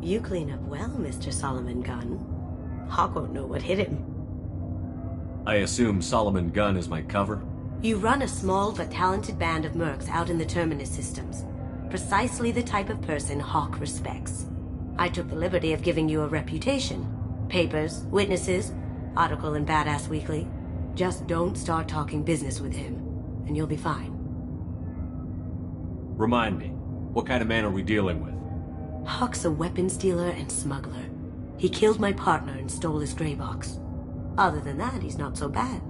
You clean up well, Mr. Solomon Gunn. Hawk won't know what hit him. I assume Solomon Gunn is my cover? You run a small but talented band of mercs out in the Terminus systems. Precisely the type of person Hawk respects. I took the liberty of giving you a reputation. Papers, witnesses, article in Badass Weekly. Just don't start talking business with him, and you'll be fine. Remind me, what kind of man are we dealing with? Hawk's a weapons dealer and smuggler. He killed my partner and stole his gray box. Other than that, he's not so bad.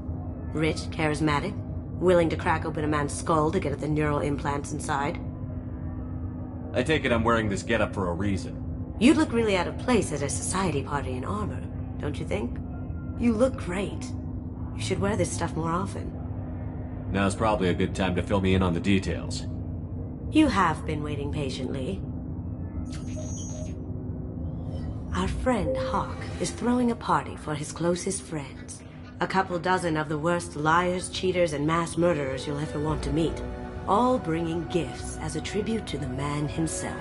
Rich, charismatic, willing to crack open a man's skull to get at the neural implants inside. I take it I'm wearing this getup for a reason. You'd look really out of place at a society party in armor, don't you think? You look great. You should wear this stuff more often. Now's probably a good time to fill me in on the details. You have been waiting patiently. Our friend Hawk is throwing a party for his closest friends. A couple dozen of the worst liars, cheaters, and mass murderers you'll ever want to meet. All bringing gifts as a tribute to the man himself.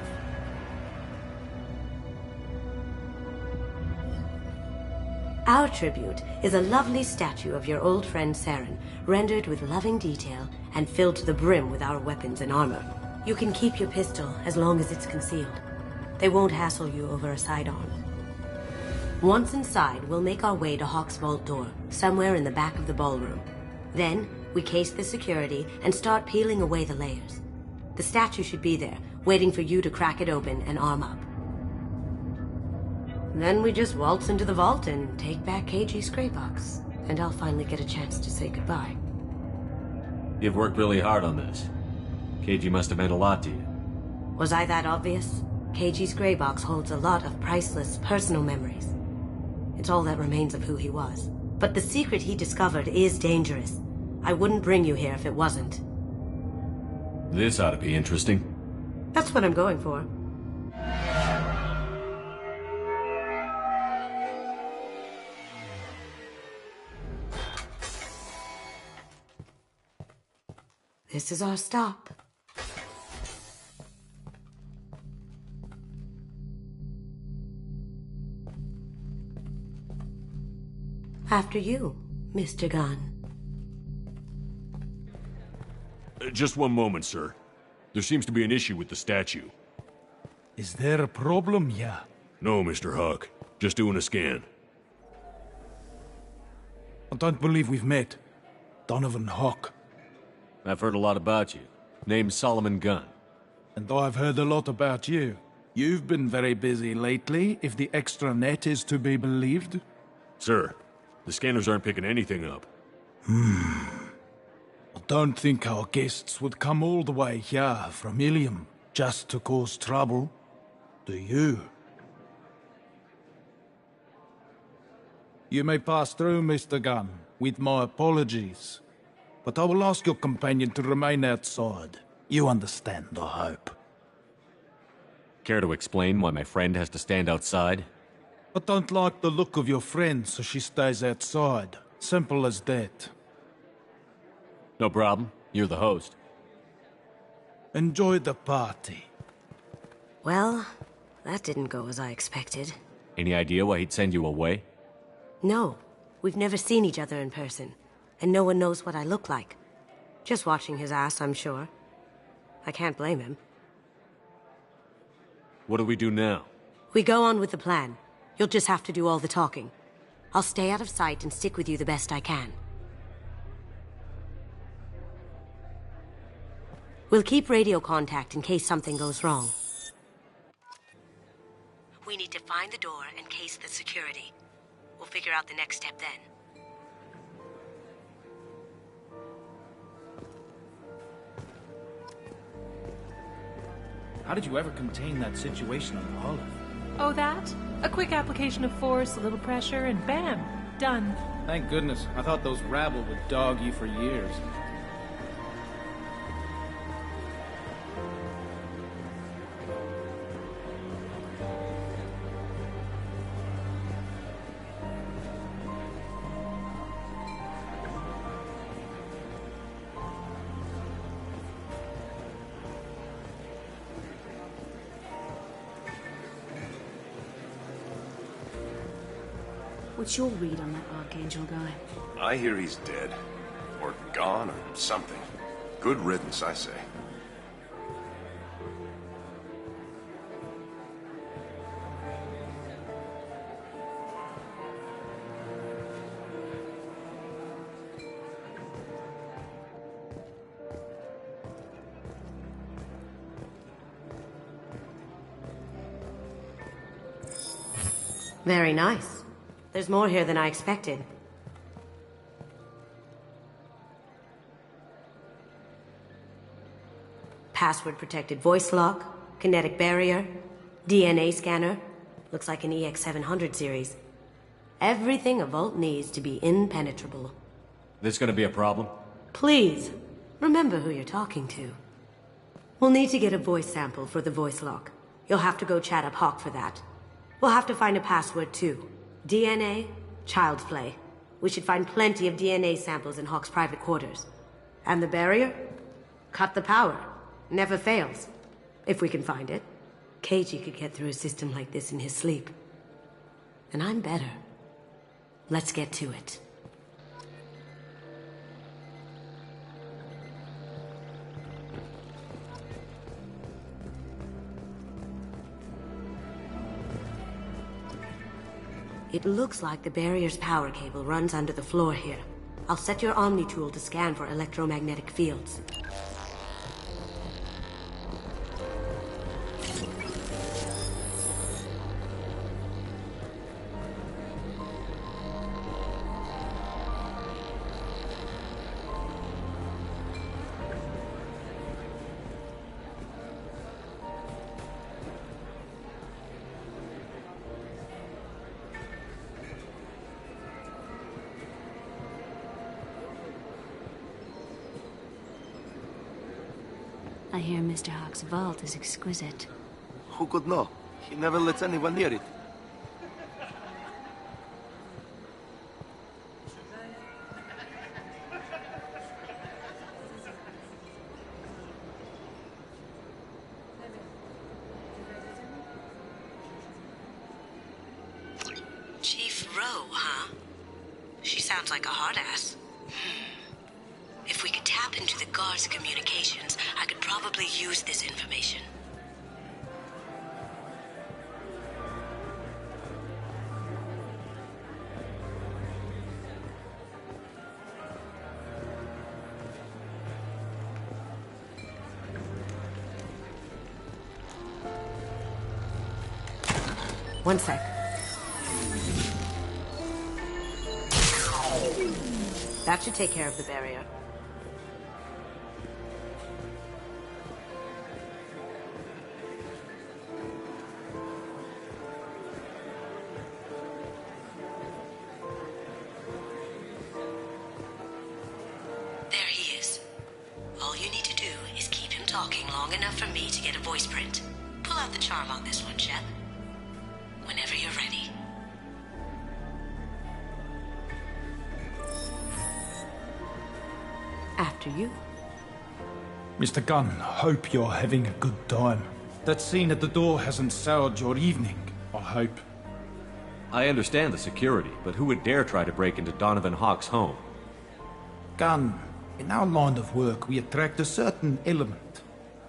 Our tribute is a lovely statue of your old friend Saren, rendered with loving detail and filled to the brim with our weapons and armor. You can keep your pistol as long as it's concealed. They won't hassle you over a sidearm. Once inside, we'll make our way to Hawk's vault door, somewhere in the back of the ballroom. Then, we case the security and start peeling away the layers. The statue should be there, waiting for you to crack it open and arm up. Then we just waltz into the vault and take back KG's gray box, and I'll finally get a chance to say goodbye. You've worked really hard on this. KG must have meant a lot to you. Was I that obvious? KG's gray box holds a lot of priceless personal memories. It's all that remains of who he was. But the secret he discovered is dangerous. I wouldn't bring you here if it wasn't. This ought to be interesting. That's what I'm going for. This is our stop. After you, Mr. Gunn. Just one moment, sir. There seems to be an issue with the statue. Is there a problem here? No, Mr. Hawk. Just doing a scan. I don't believe we've met. Donovan Hawk. I've heard a lot about you. Name's Solomon Gunn. And I've heard a lot about you. You've been very busy lately, if the extranet is to be believed. Sir, the scanners aren't picking anything up. I don't think our guests would come all the way here from Ilium just to cause trouble. Do you? You may pass through, Mr. Gunn, with my apologies. But I will ask your companion to remain outside. You understand, I hope. Care to explain why my friend has to stand outside? I don't like the look of your friend, so she stays outside. Simple as that. No problem. You're the host. Enjoy the party. Well, that didn't go as I expected. Any idea why he'd send you away? No, we've never seen each other in person, and no one knows what I look like. Just watching his ass, I'm sure. I can't blame him. What do we do now? We go on with the plan. You'll just have to do all the talking. I'll stay out of sight and stick with you the best I can. We'll keep radio contact in case something goes wrong. We need to find the door and case the security. We'll figure out the next step then. How did you ever contain that situation on the Olive? Oh, that? A quick application of force, a little pressure, and bam! Done. Thank goodness. I thought those rabble would dog you for years. What's your read on that Archangel guy? I hear he's dead. Or gone, or something. Good riddance, I say. Very nice. There's more here than I expected. Password-protected voice lock, kinetic barrier, DNA scanner. Looks like an EX700 series. Everything a vault needs to be impenetrable. This gonna be a problem? Please, remember who you're talking to. We'll need to get a voice sample for the voice lock. You'll have to go chat up Hawk for that. We'll have to find a password too. DNA, child's play. We should find plenty of DNA samples in Hawk's private quarters. And the barrier? Cut the power. Never fails. If we can find it. KG could get through a system like this in his sleep. And I'm better. Let's get to it. It looks like the barrier's power cable runs under the floor here. I'll set your Omni tool to scan for electromagnetic fields. I hear Mr. Hawk's vault is exquisite. Who could know? He never lets anyone near it. Chief Rowe, huh? She sounds like a hard ass. If we could tap into the guard's communications, I could probably use this information. One sec. That should take care of the barrier. There he is. All you need to do is keep him talking long enough for me to get a voice print. Pull out the charm on this one, Shep. Whenever you're ready. After you. Mr. Gunn, hope you're having a good time. That scene at the door hasn't soured your evening, I hope. I understand the security, but who would dare try to break into Donovan Hawk's home? Gunn, in our line of work, we attract a certain element.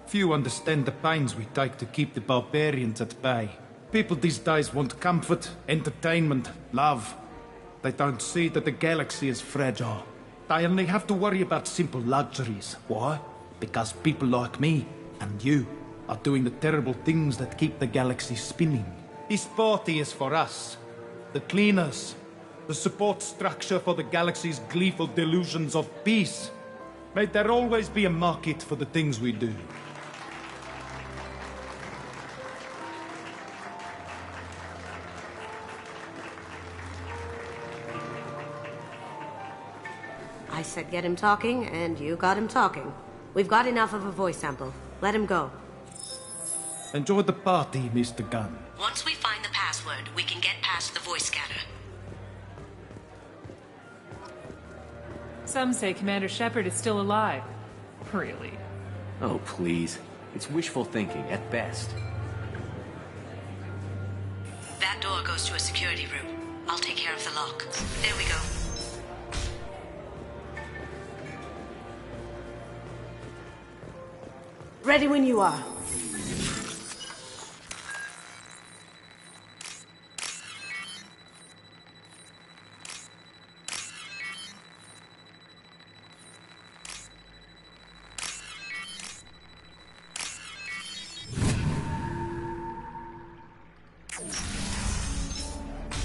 Few understand the pains we take to keep the barbarians at bay. People these days want comfort, entertainment, love. They don't see that the galaxy is fragile. They only have to worry about simple luxuries. Why? Because people like me and you are doing the terrible things that keep the galaxy spinning. This party is for us, the cleaners, the support structure for the galaxy's gleeful delusions of peace. May there always be a market for the things we do. I said get him talking, and you got him talking. We've got enough of a voice sample. Let him go. Enjoy the party, Mr. Gunn. Once we find the password, we can get past the voice scanner. Some say Commander Shepard is still alive. Really? Oh, please. It's wishful thinking, at best. That door goes to a security room. I'll take care of the lock. There we go. Ready when you are.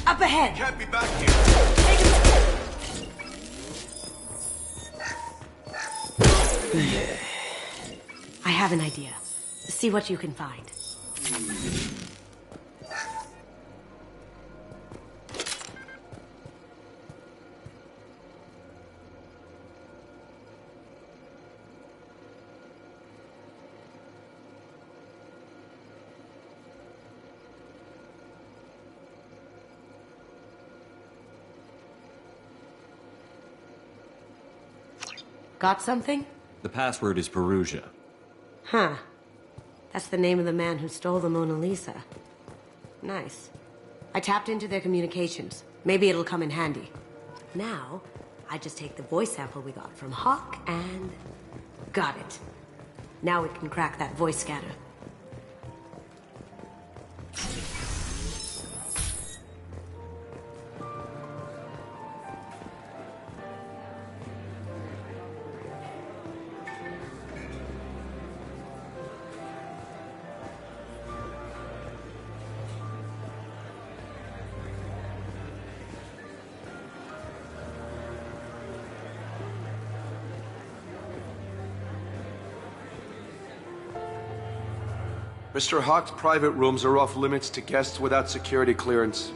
Up ahead! Can't be back here. I have an idea. See what you can find. Got something? The password is Perugia. Huh. That's the name of the man who stole the Mona Lisa. Nice. I tapped into their communications. Maybe it'll come in handy. Now, I just take the voice sample we got from Hawk and... got it. Now it can crack that voice scanner. Mr. Hawk's private rooms are off limits to guests without security clearance.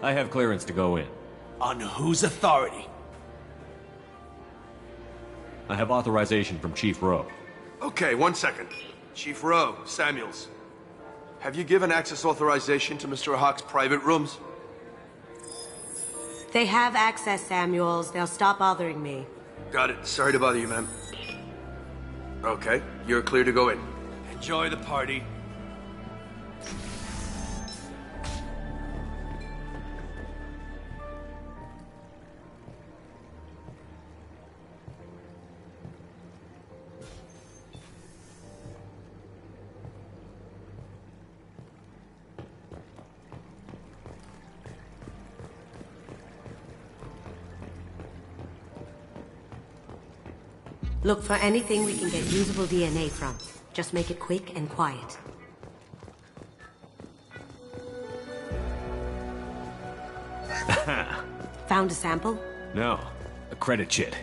I have clearance to go in. On whose authority? I have authorization from Chief Rowe. Okay, 1 second. Chief Rowe, Samuels. Have you given access authorization to Mr. Hawk's private rooms? They have access, Samuels. They'll stop bothering me. Got it. Sorry to bother you, ma'am. Okay, you're clear to go in. Enjoy the party. Look for anything we can get usable DNA from. Just make it quick and quiet. Found a sample? No, a credit chit.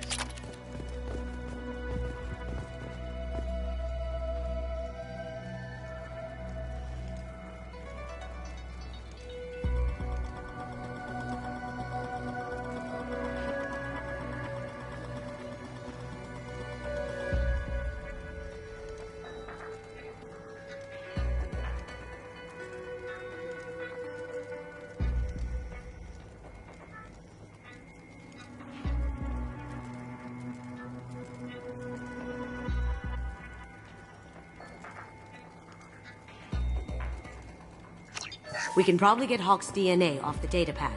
We can probably get Hawk's DNA off the datapad.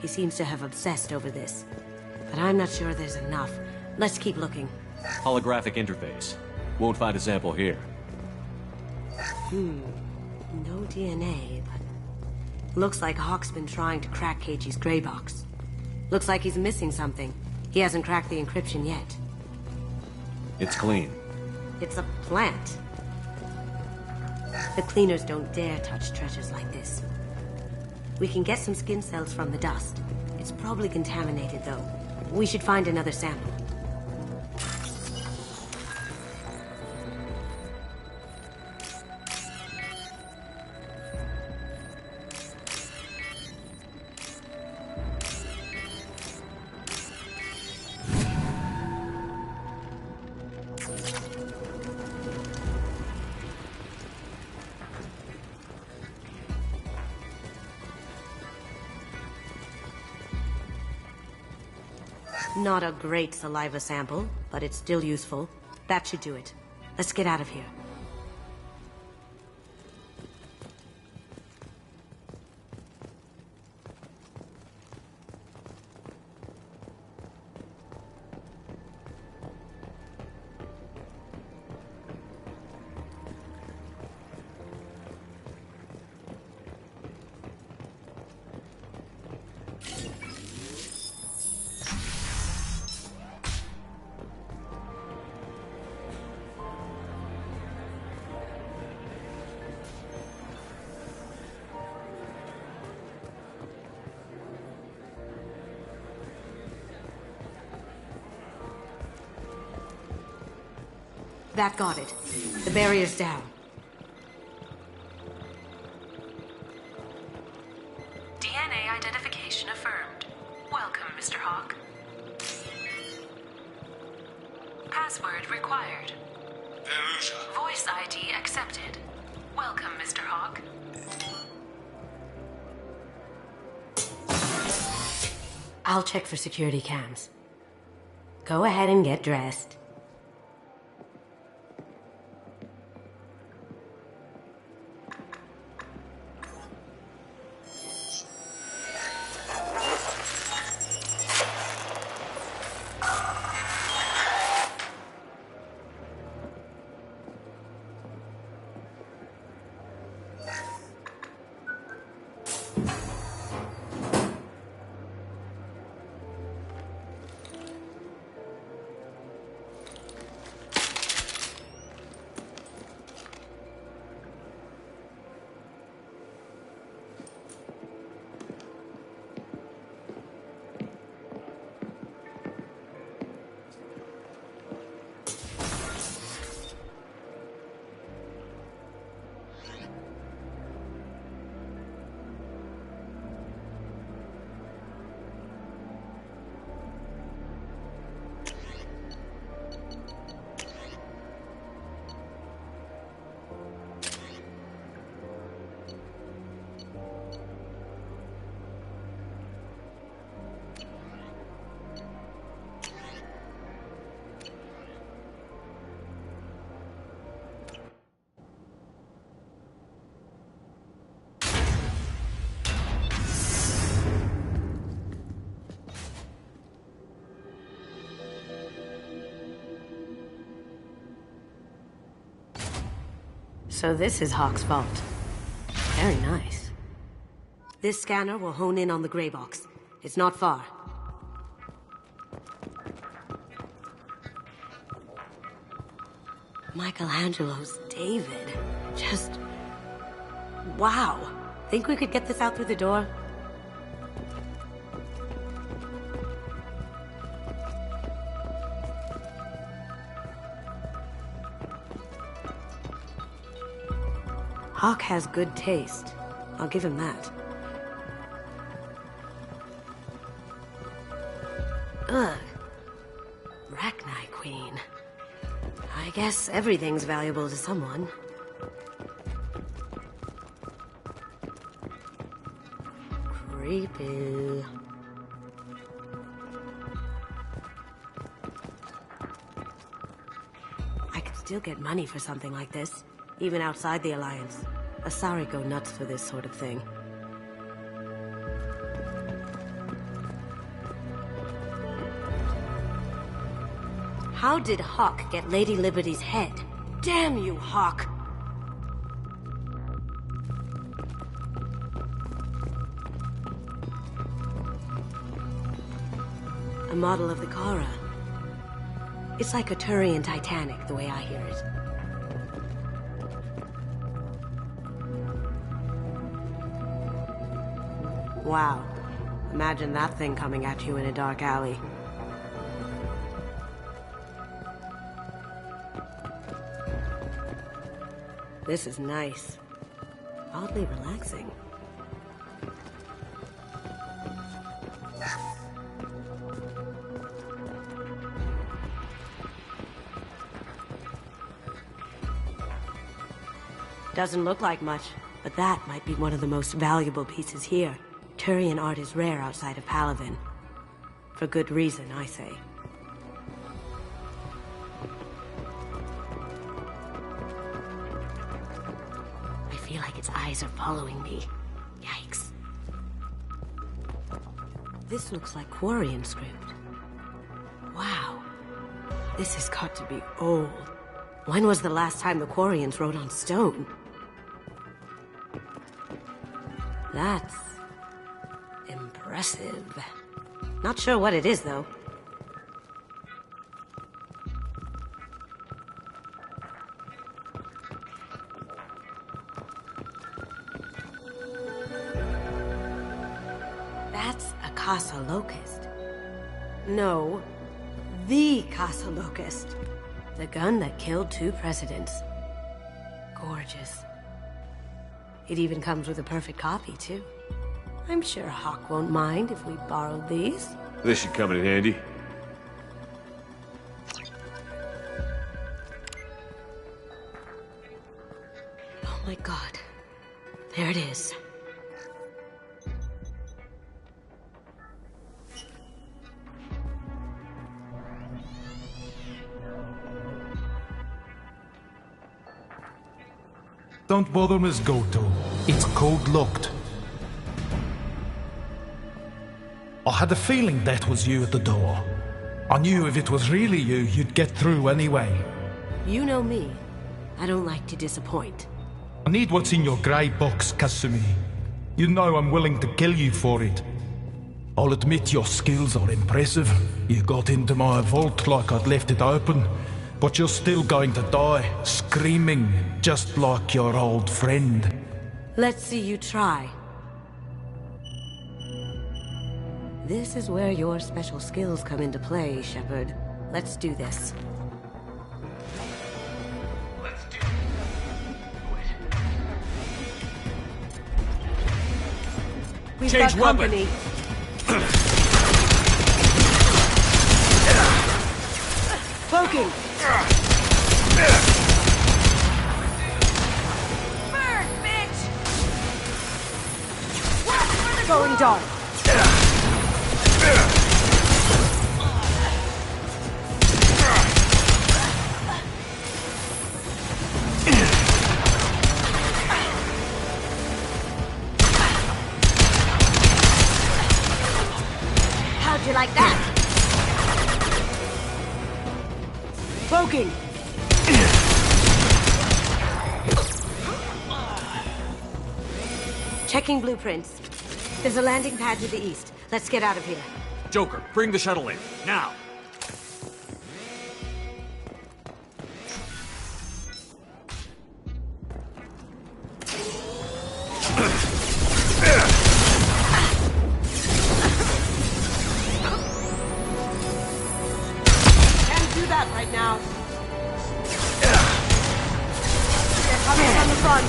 He seems to have obsessed over this. But I'm not sure there's enough. Let's keep looking. Holographic interface. Won't find a sample here. No DNA, but... looks like Hawk's been trying to crack KG's gray box. Looks like he's missing something. He hasn't cracked the encryption yet. It's clean. It's a plant. The cleaners don't dare touch treasures like this. We can get some skin cells from the dust. It's probably contaminated, though. We should find another sample. Not a great saliva sample, but it's still useful. That should do it. Let's get out of here. That got it. The barrier's down. DNA identification affirmed. Welcome, Mr. Hawk. Password required. Veruja. Voice ID accepted. Welcome, Mr. Hawk. I'll check for security cams. Go ahead and get dressed. So this is Hawk's vault. Very nice. This scanner will hone in on the gray box. It's not far. Michelangelo's David. Just... wow. Think we could get this out through the door? Hawk has good taste. I'll give him that. Ugh. Rachni Queen. I guess everything's valuable to someone. Creepy. I could still get money for something like this, even outside the Alliance. Asari go nuts for this sort of thing. How did Hawk get Lady Liberty's head? Damn you, Hawk! A model of the Kara. It's like a Turian Titanic, the way I hear it. Wow. Imagine that thing coming at you in a dark alley. This is nice. Oddly relaxing. Doesn't look like much, but that might be one of the most valuable pieces here. Turian art is rare outside of Palavin. For good reason, I say. I feel like its eyes are following me. Yikes. This looks like Quarian script. Wow. This has got to be old. When was the last time the Quarians wrote on stone? That's... impressive. Not sure what it is, though. That's a Casa Locust. No, the Casa Locust. The gun that killed 2 presidents. Gorgeous. It even comes with a perfect copy, too. I'm sure Hawk won't mind if we borrowed these. This should come in handy. Oh my god. There it is. Don't bother, Miss Goto. It's code-locked. I had a feeling that was you at the door. I knew if it was really you, you'd get through anyway. You know me. I don't like to disappoint. I need what's in your grey box, Kasumi. You know I'm willing to kill you for it. I'll admit your skills are impressive. You got into my vault like I'd left it open. But you're still going to die, screaming, just like your old friend. Let's see you try. This is where your special skills come into play, Shepard. Let's do this. We've Change got company. Cloaking! Burn, bitch! Going dark. How'd you like that? Cloaking! Checking blueprints. There's a landing pad to the east. Let's get out of here. Joker, bring the shuttle in, now! Can't do that right now. They're coming from the front.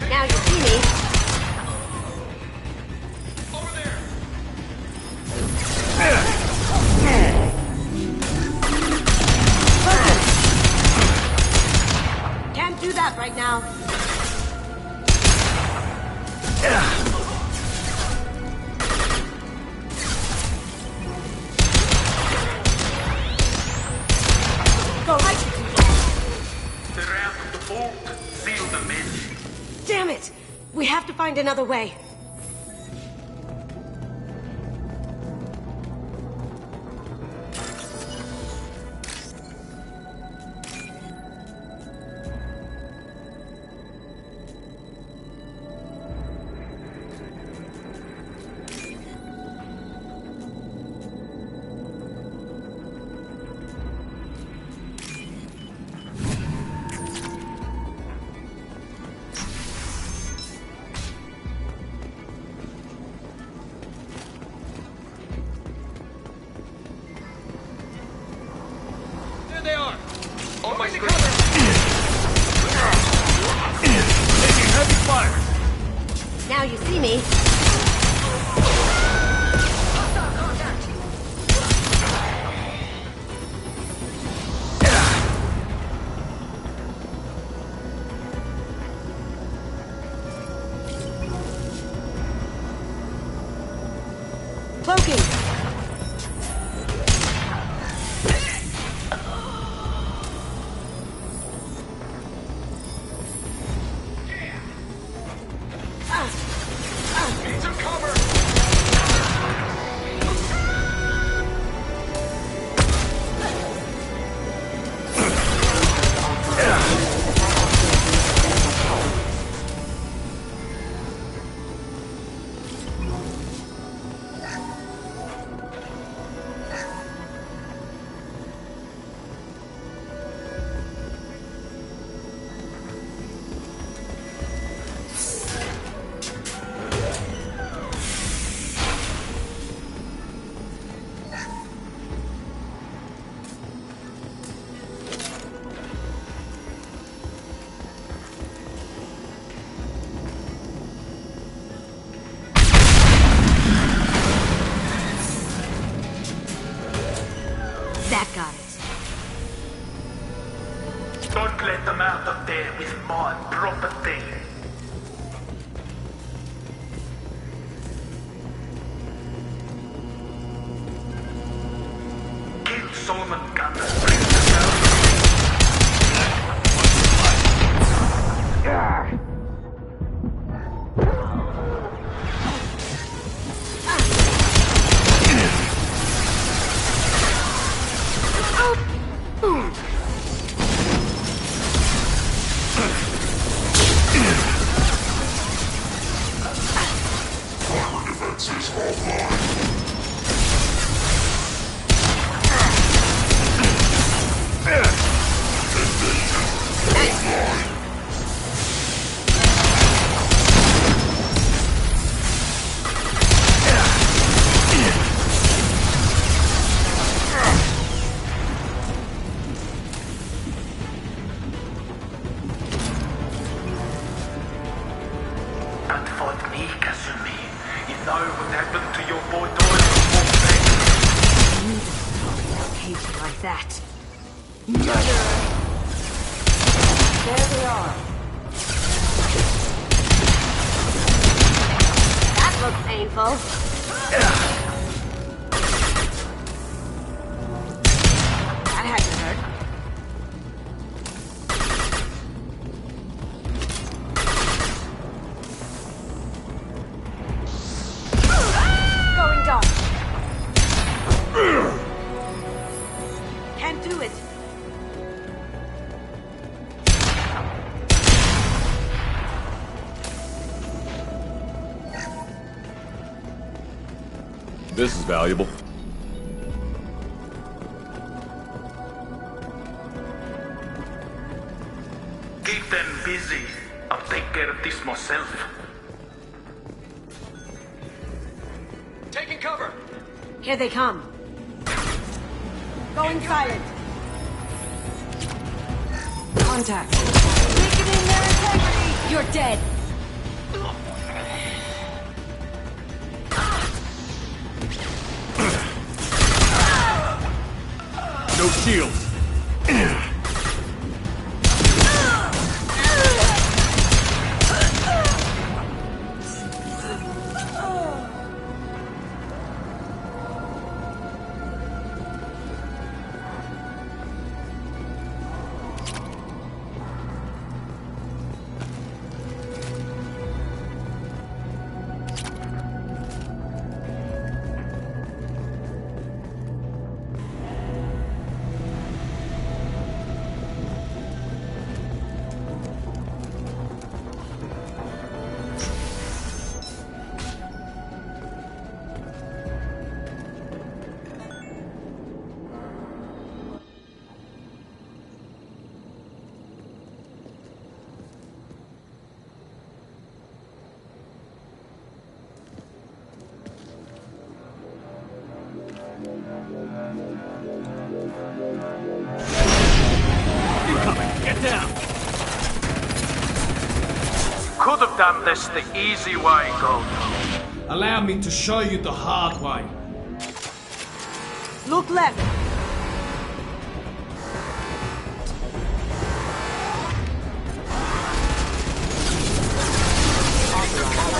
Now you see me. Over there! Can't do that right now. Go right. The ramp of the vault. Seal the message. Damn it! We have to find another way. There they are! On my screen. Taking heavy fire! Now you see me. Hostile contact! Cloaking! my property. Kill Solomon Gunner. Bring the girl. Don't fight me, Kasumi. You know what happened to your boy Doyle. You don't talk about Casey like that. Murderer! There they are. That looks painful. That had to hurt. Going dark. Can't do it. This is valuable. Keep them busy. I'll take care of this myself. Taking cover. Here they come. Going silent. Contact. Weakening their integrity. You're dead. No shields. Get down! Could have done this the easy way, Goto. Allow me to show you the hard way. Look left.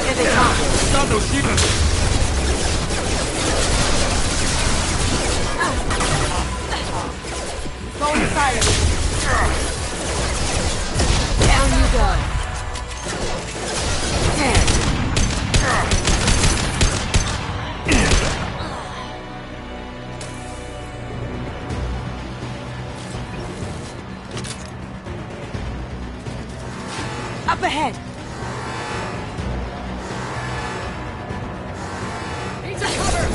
Here they come. Stop those shields! Going silent. Down you go. Ten. Up ahead. Need some cover.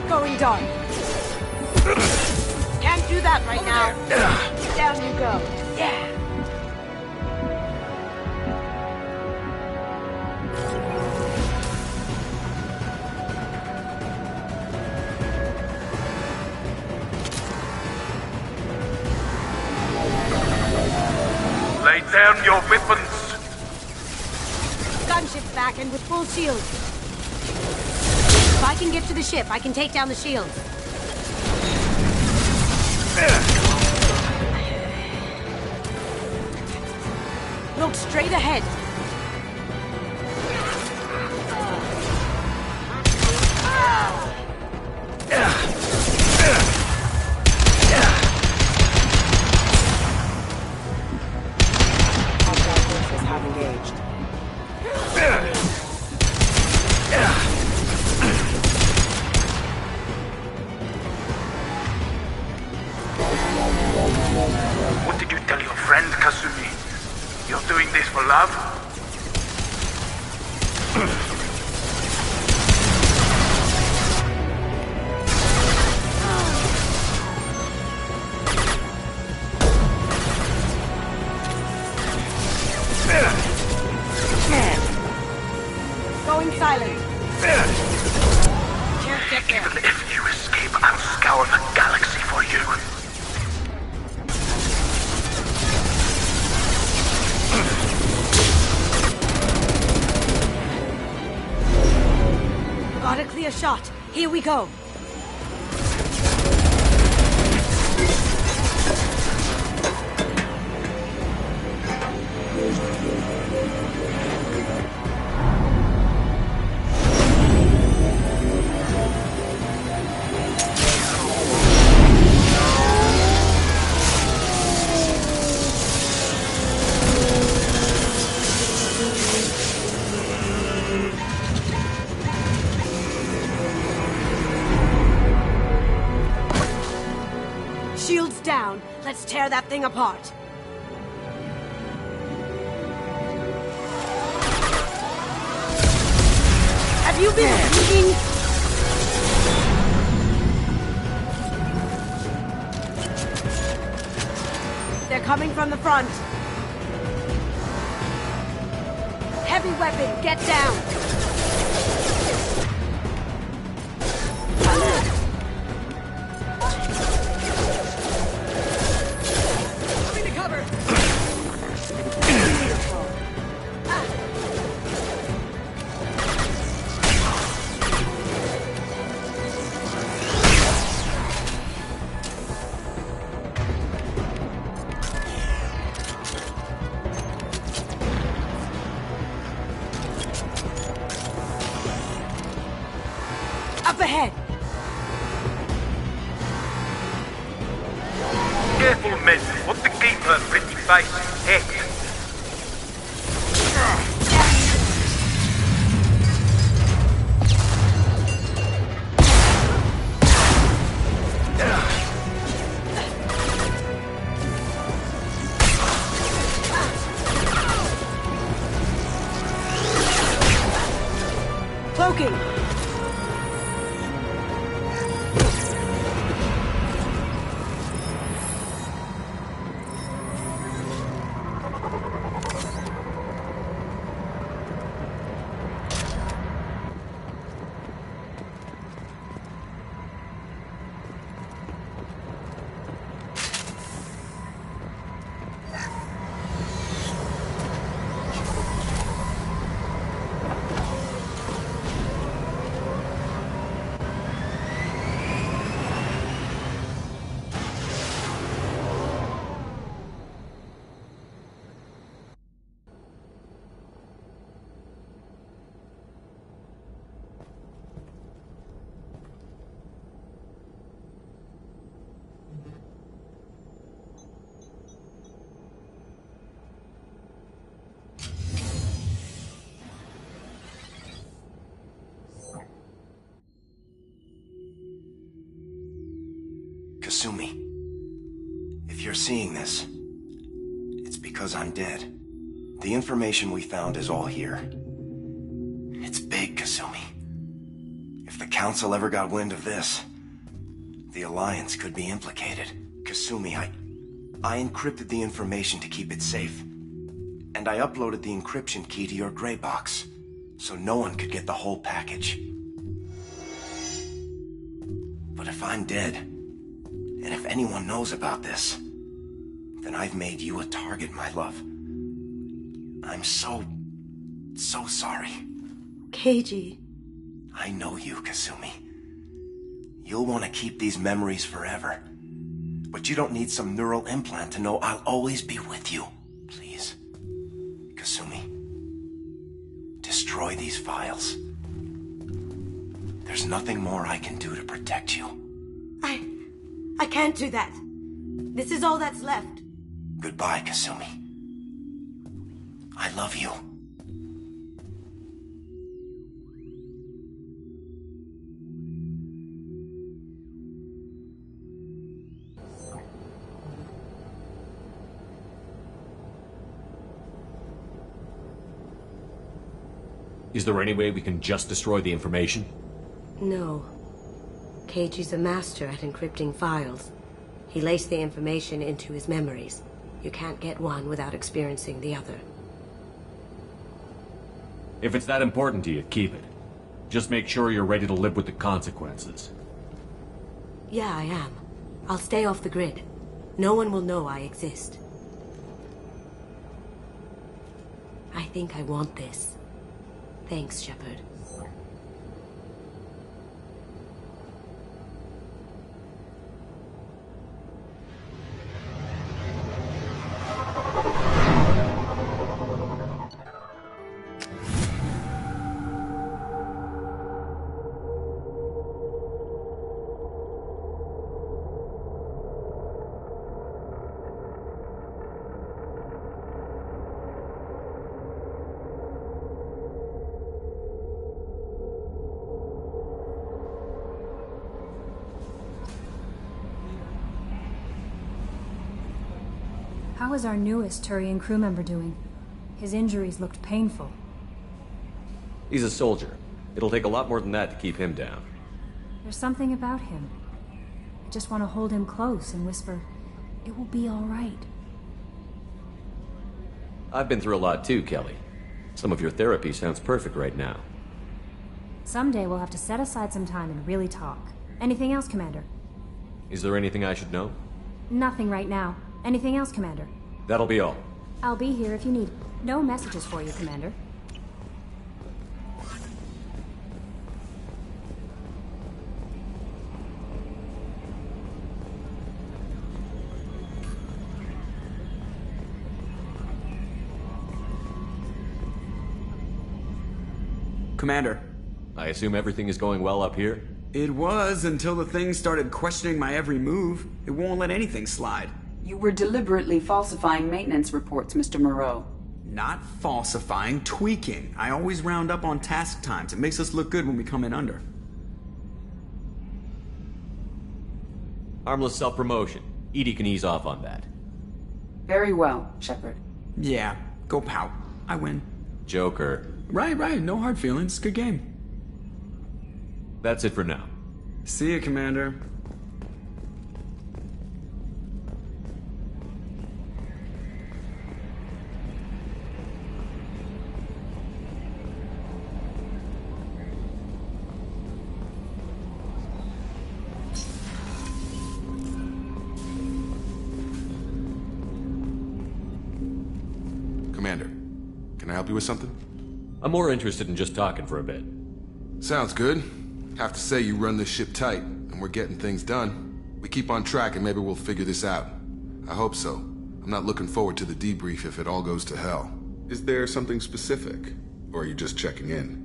Going dark. Can't do that right now. Down you go. Yeah. Lay down your weapons. Gunship's back and with full shields. If I can get to the ship, I can take down the shields. Look straight ahead. What did you tell your friend, Kasumi? You're doing this for love? Going silent. Even if you escape, I'll scour the galaxy for you. Got a clear shot. Here we go. Shields down. Let's tear that thing apart. Have you been reading? They're coming from the front. Heavy weapon, get down. Up ahead! Careful, men. What the keeper pretty face head. Cloaking! Kasumi, if you're seeing this, it's because I'm dead. The information we found is all here. It's big, Kasumi. If the Council ever got wind of this, the Alliance could be implicated. Kasumi, I encrypted the information to keep it safe. And I uploaded the encryption key to your gray box, so no one could get the whole package. But if I'm dead, and if anyone knows about this, then I've made you a target, my love. I'm so sorry. Keiji. I know you, Kasumi. You'll want to keep these memories forever. But you don't need some neural implant to know I'll always be with you. Please, Kasumi, destroy these files. There's nothing more I can do to protect you. I can't do that. This is all that's left. Goodbye, Kasumi. I love you. Is there any way we can just destroy the information? No. Keiji's a master at encrypting files. He laced the information into his memories. You can't get one without experiencing the other. If it's that important to you, keep it. Just make sure you're ready to live with the consequences. Yeah, I am. I'll stay off the grid. No one will know I exist. I think I want this. Thanks, Shepard. How is our newest Turian crew member doing? His injuries looked painful. He's a soldier. It'll take a lot more than that to keep him down. There's something about him. I just want to hold him close and whisper, "It will be all right." I've been through a lot too, Kelly. Some of your therapy sounds perfect right now. Someday we'll have to set aside some time and really talk. Anything else, Commander? Is there anything I should know? Nothing right now. Anything else, Commander? That'll be all. I'll be here if you need. No messages for you, Commander. Commander. I assume everything is going well up here? It was until the thing started questioning my every move. It won't let anything slide. You were deliberately falsifying maintenance reports, Mr. Moreau. Not falsifying, tweaking. I always round up on task times. It makes us look good when we come in under. Harmless self-promotion. Edie can ease off on that. Very well, Shepard. Yeah, go pout. I win. Joker. Right. No hard feelings. Good game. That's it for now. See you, Commander. Commander, can I help you with something? I'm more interested in just talking for a bit. Sounds good. Have to say you run this ship tight, and we're getting things done. We keep on track and maybe we'll figure this out. I hope so. I'm not looking forward to the debrief if it all goes to hell. Is there something specific? Or are you just checking in?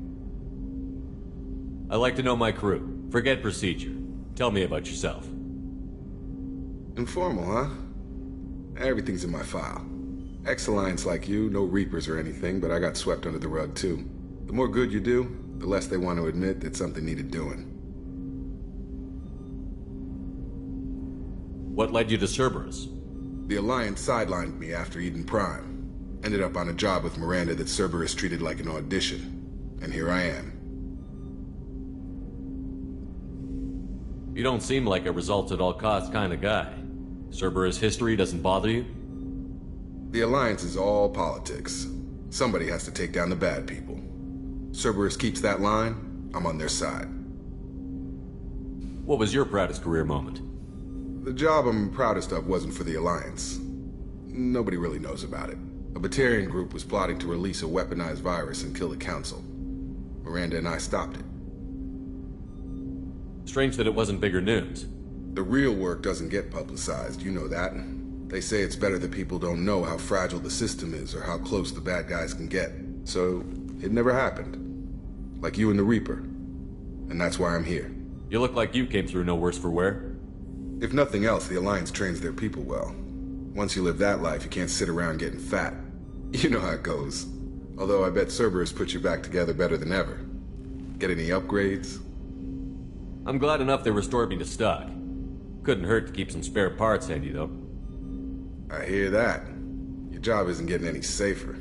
I like to know my crew. Forget procedure. Tell me about yourself. Informal, huh? Everything's in my file. Ex-Alliance like you, no Reapers or anything, but I got swept under the rug too. The more good you do, the less they want to admit that something needed doing. What led you to Cerberus? The Alliance sidelined me after Eden Prime. Ended up on a job with Miranda that Cerberus treated like an audition. And here I am. You don't seem like a results-at-all-costs kind of guy. Cerberus history doesn't bother you? The Alliance is all politics. Somebody has to take down the bad people. Cerberus keeps that line, I'm on their side. What was your proudest career moment? The job I'm proudest of wasn't for the Alliance. Nobody really knows about it. A Batarian group was plotting to release a weaponized virus and kill the Council. Miranda and I stopped it. Strange that it wasn't bigger news. The real work doesn't get publicized, you know that. They say it's better that people don't know how fragile the system is or how close the bad guys can get. So, it never happened. Like you and the Reaper. And that's why I'm here. You look like you came through no worse for wear. If nothing else, the Alliance trains their people well. Once you live that life, you can't sit around getting fat. You know how it goes. Although I bet Cerberus put you back together better than ever. Get any upgrades? I'm glad enough they restored me to stock. Couldn't hurt to keep some spare parts handy, though. I hear that. Your job isn't getting any safer.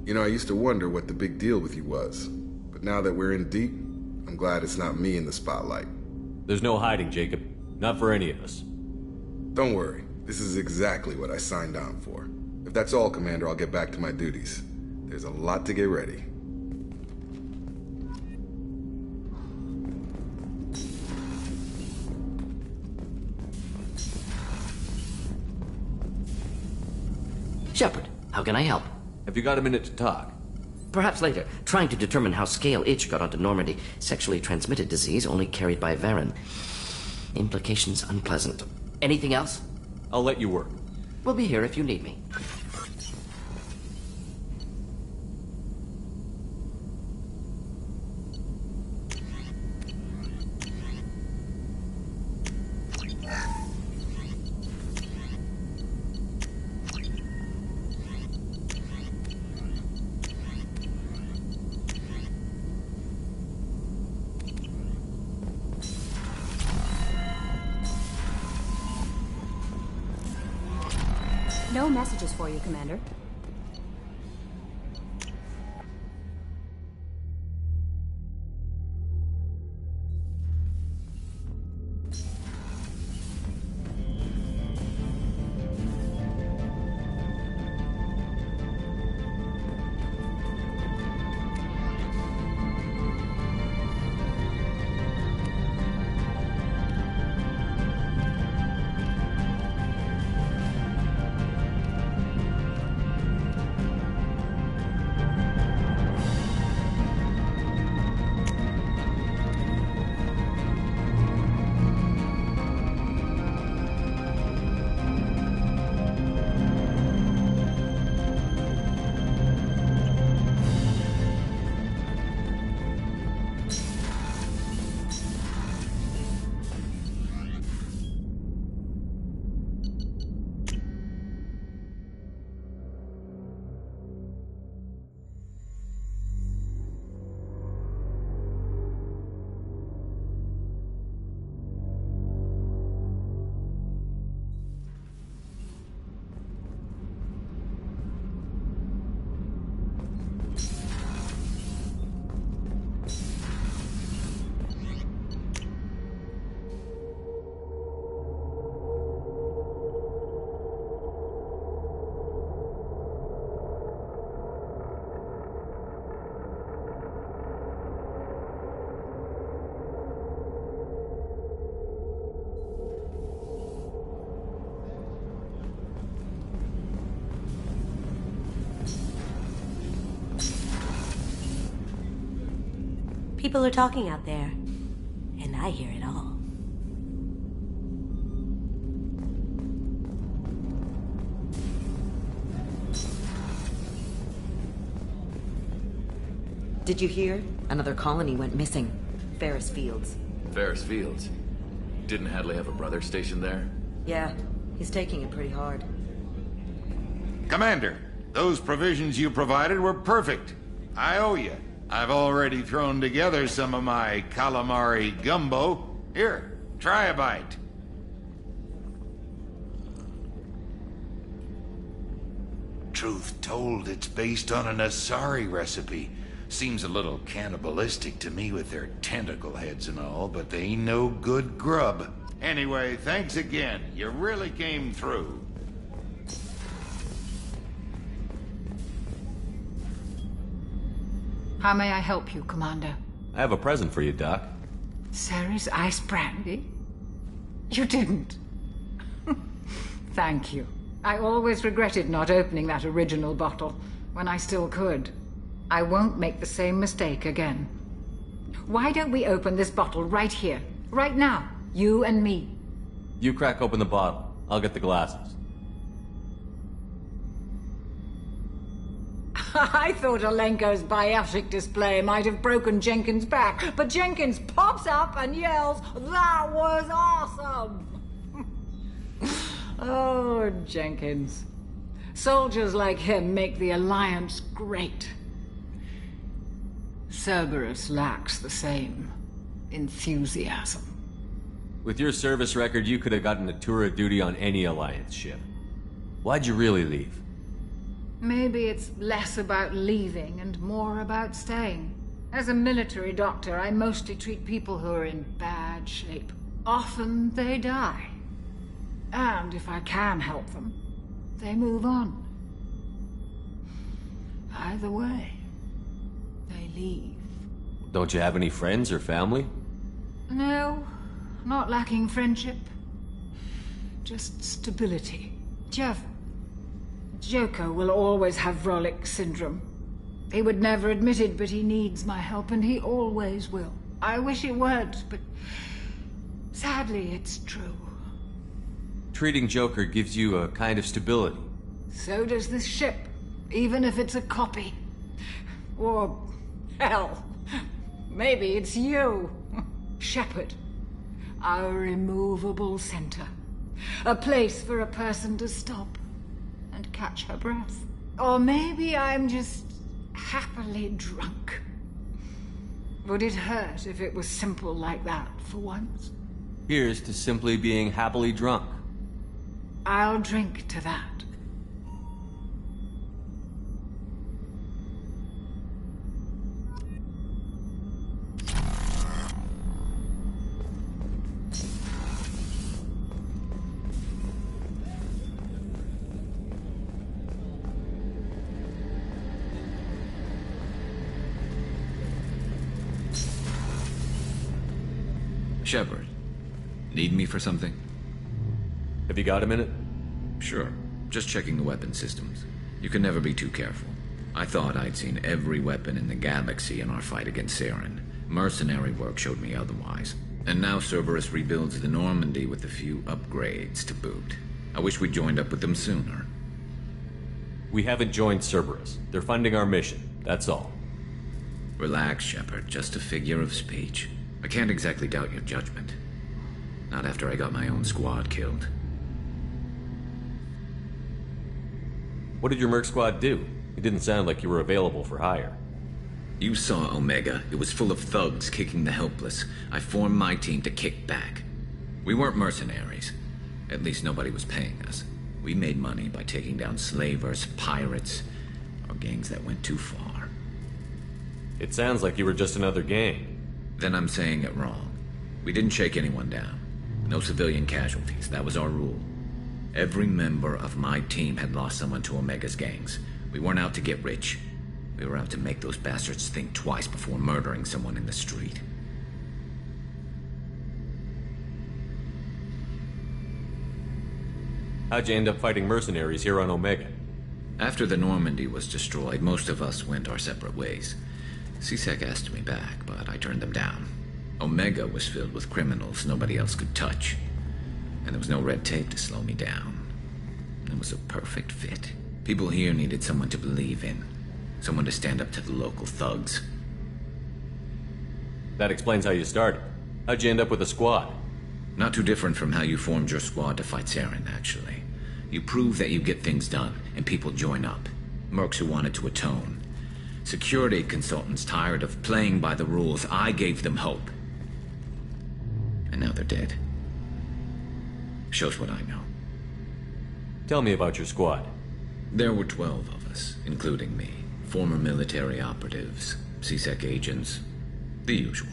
You know, I used to wonder what the big deal with you was. But now that we're in deep, I'm glad it's not me in the spotlight. There's no hiding, Jacob. Not for any of us. Don't worry. This is exactly what I signed on for. If that's all, Commander, I'll get back to my duties. There's a lot to get ready. Shepard, how can I help? Have you got a minute to talk? Perhaps later. Trying to determine how Scale Itch got onto Normandy. Sexually transmitted disease only carried by Varen. Implications unpleasant. Anything else? I'll let you work. We'll be here if you need me. No messages for you, Commander. People are talking out there, and I hear it all. Did you hear? Another colony went missing. Ferris Fields. Ferris Fields? Didn't Hadley have a brother stationed there? Yeah, he's taking it pretty hard. Commander, those provisions you provided were perfect. I owe you. I've already thrown together some of my calamari gumbo. Here, try a bite. Truth told, it's based on an Asari recipe. Seems a little cannibalistic to me with their tentacle heads and all, but they ain't no good grub. Anyway, thanks again. You really came through. How may I help you, Commander? I have a present for you, Doc. Ceres ice brandy? You didn't. Thank you. I always regretted not opening that original bottle when I still could. I won't make the same mistake again. Why don't we open this bottle right here, right now, you and me? You crack open the bottle. I'll get the glasses. I thought Alenko's biotic display might have broken Jenkins' back, but Jenkins pops up and yells, "That was awesome!" Oh, Jenkins. Soldiers like him make the Alliance great. Cerberus lacks the same enthusiasm. With your service record, you could have gotten a tour of duty on any Alliance ship. Why'd you really leave? Maybe it's less about leaving and more about staying. As a military doctor, I mostly treat people who are in bad shape. Often they die. And if I can help them, they move on. Either way, they leave. Don't you have any friends or family? No, not lacking friendship. Just stability. Jeff, Joko will always have Vrolic syndrome. He would never admit it, but he needs my help, and he always will. I wish it weren't, but sadly, it's true. Treating Joker gives you a kind of stability. So does this ship, even if it's a copy. Or, hell, maybe it's you, Shepard. Our immovable center. A place for a person to stop and catch her breath. Or maybe I'm just happily drunk. Would it hurt if it was simple like that for once? Here's to simply being happily drunk. I'll drink to that. Shepard, need me for something? Have you got a minute? Sure. Just checking the weapon systems. You can never be too careful. I thought I'd seen every weapon in the galaxy in our fight against Saren. Mercenary work showed me otherwise. And now Cerberus rebuilds the Normandy with a few upgrades to boot. I wish we'd joined up with them sooner. We haven't joined Cerberus. They're funding our mission, that's all. Relax, Shepard. Just a figure of speech. I can't exactly doubt your judgment. Not after I got my own squad killed. What did your merc squad do? It didn't sound like you were available for hire. You saw Omega. It was full of thugs kicking the helpless. I formed my team to kick back. We weren't mercenaries. At least nobody was paying us. We made money by taking down slavers, pirates, or gangs that went too far. It sounds like you were just another gang. Then I'm saying it wrong. We didn't shake anyone down. No civilian casualties. That was our rule. Every member of my team had lost someone to Omega's gangs. We weren't out to get rich. We were out to make those bastards think twice before murdering someone in the street. How'd you end up fighting mercenaries here on Omega? After the Normandy was destroyed, most of us went our separate ways. C-Sec asked me back, but I turned them down. Omega was filled with criminals nobody else could touch. And there was no red tape to slow me down. It was a perfect fit. People here needed someone to believe in. Someone to stand up to the local thugs. That explains how you started. How'd you end up with a squad? Not too different from how you formed your squad to fight Saren, actually. You prove that you get things done, and people join up. Mercs who wanted to atone. Security consultants tired of playing by the rules. I gave them hope. And now they're dead. Shows what I know. Tell me about your squad. There were 12 of us, including me. Former military operatives, C-Sec agents, the usual.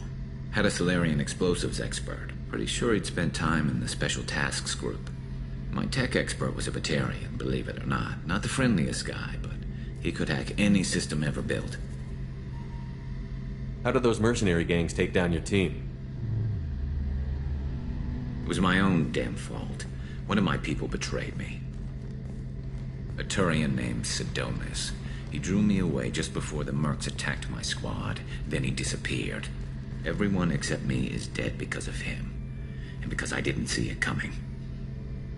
Had a Solarian explosives expert. Pretty sure he'd spent time in the Special Tasks group. My tech expert was a Batarian, believe it or not. Not the friendliest guy, but he could hack any system ever built. How did those mercenary gangs take down your team? It was my own damn fault. One of my people betrayed me. A Turian named Sidonis. He drew me away just before the mercs attacked my squad. Then he disappeared. Everyone except me is dead because of him. And because I didn't see it coming.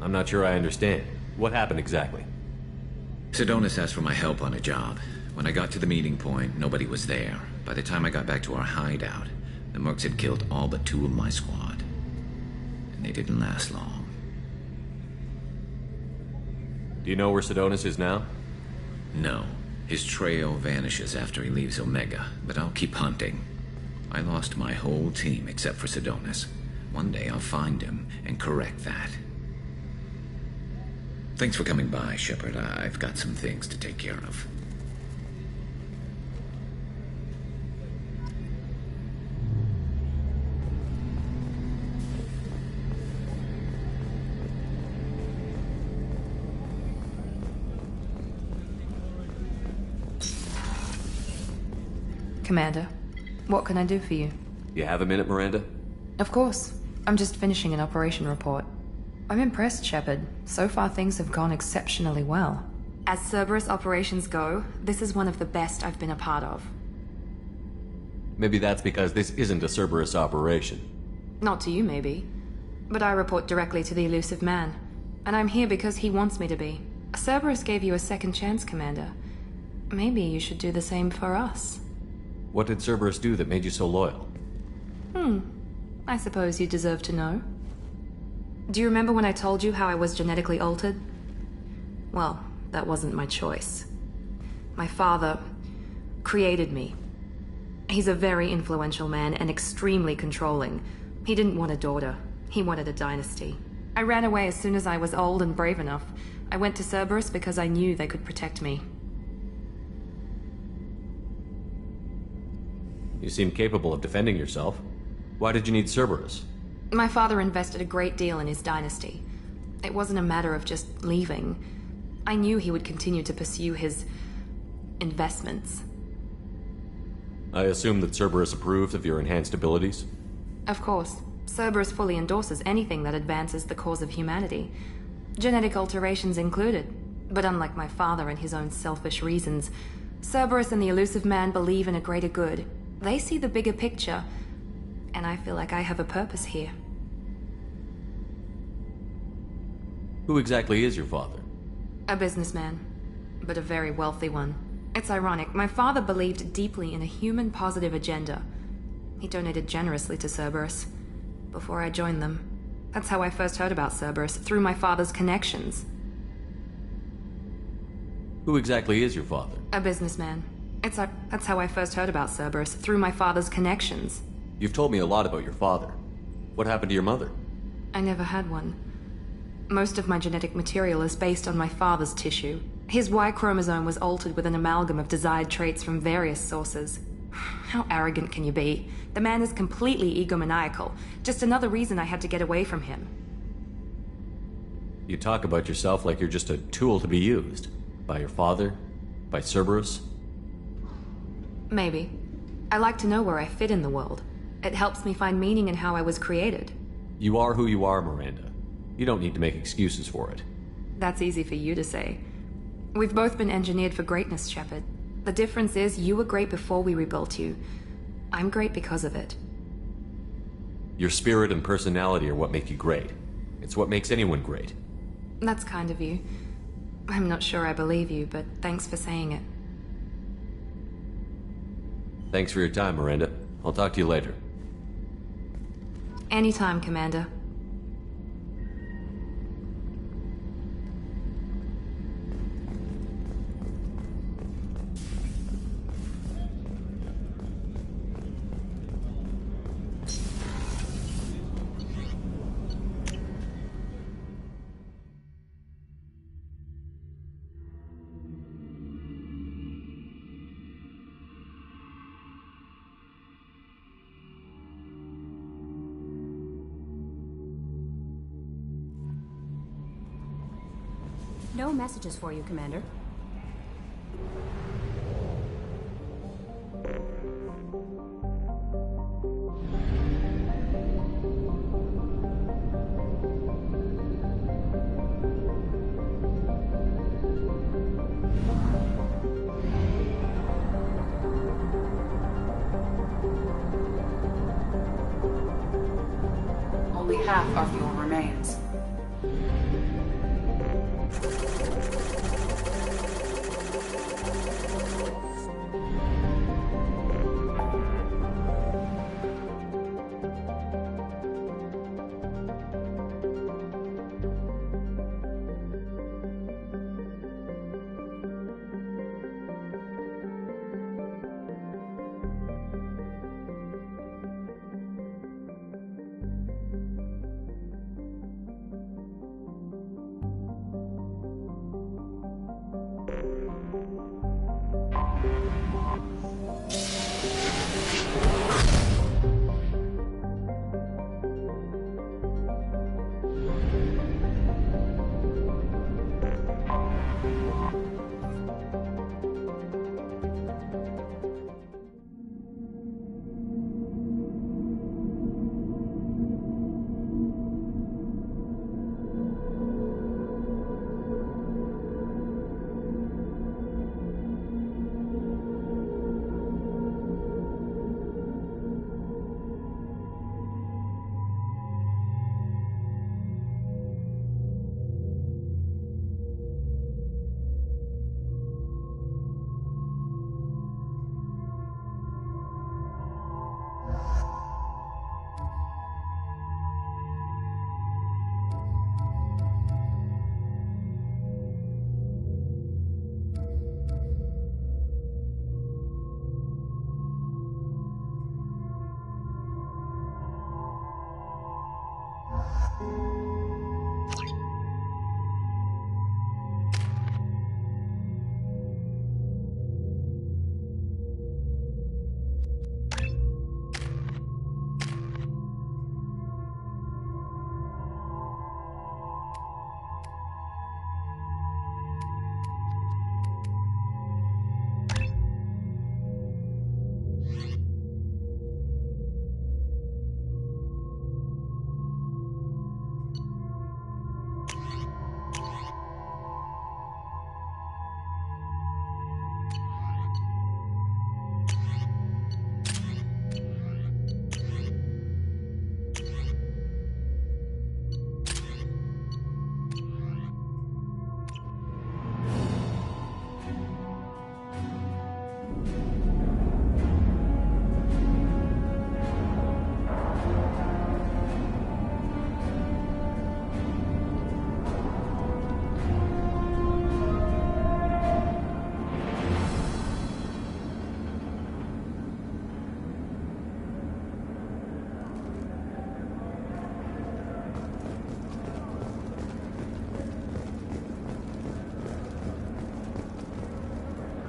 I'm not sure I understand. What happened exactly? Sidonis asked for my help on a job. When I got to the meeting point, nobody was there. By the time I got back to our hideout, the mercs had killed all but 2 of my squad. And they didn't last long. Do you know where Sidonis is now? No. His trail vanishes after he leaves Omega, but I'll keep hunting. I lost my whole team except for Sidonis. One day I'll find him and correct that. Thanks for coming by, Shepard. I've got some things to take care of. Commander, what can I do for you? You have a minute, Miranda? Of course. I'm just finishing an operation report. I'm impressed, Shepard. So far things have gone exceptionally well. As Cerberus operations go, this is one of the best I've been a part of. Maybe that's because this isn't a Cerberus operation. Not to you, maybe. But I report directly to the Elusive Man. And I'm here because he wants me to be. Cerberus gave you a second chance, Commander. Maybe you should do the same for us. What did Cerberus do that made you so loyal? I suppose you deserve to know. Do you remember when I told you how I was genetically altered? Well, that wasn't my choice. My father created me. He's a very influential man and extremely controlling. He didn't want a daughter. He wanted a dynasty. I ran away as soon as I was old and brave enough. I went to Cerberus because I knew they could protect me. You seem capable of defending yourself. Why did you need Cerberus? My father invested a great deal in his dynasty. It wasn't a matter of just leaving. I knew he would continue to pursue his investments. I assume that Cerberus approved of your enhanced abilities? Of course. Cerberus fully endorses anything that advances the cause of humanity. Genetic alterations included. But unlike my father and his own selfish reasons, Cerberus and the Elusive Man believe in a greater good. They see the bigger picture, and I feel like I have a purpose here. Who exactly is your father? A businessman, but a very wealthy one. It's ironic, my father believed deeply in a human-positive agenda. He donated generously to Cerberus before I joined them. That's how I first heard about Cerberus, through my father's connections. Who exactly is your father? A businessman. That's how I first heard about Cerberus, through my father's connections. You've told me a lot about your father. What happened to your mother? I never had one. Most of my genetic material is based on my father's tissue. His Y chromosome was altered with an amalgam of desired traits from various sources. How arrogant can you be? The man is completely egomaniacal. Just another reason I had to get away from him. You talk about yourself like you're just a tool to be used. By your father? By Cerberus? Maybe. I like to know where I fit in the world. It helps me find meaning in how I was created. You are who you are, Miranda. You don't need to make excuses for it. That's easy for you to say. We've both been engineered for greatness, Shepard. The difference is you were great before we rebuilt you. I'm great because of it. Your spirit and personality are what make you great. It's what makes anyone great. That's kind of you. I'm not sure I believe you, but thanks for saying it. Thanks for your time, Miranda. I'll talk to you later. Anytime, Commander. No messages for you, Commander. Only half our fuel remains.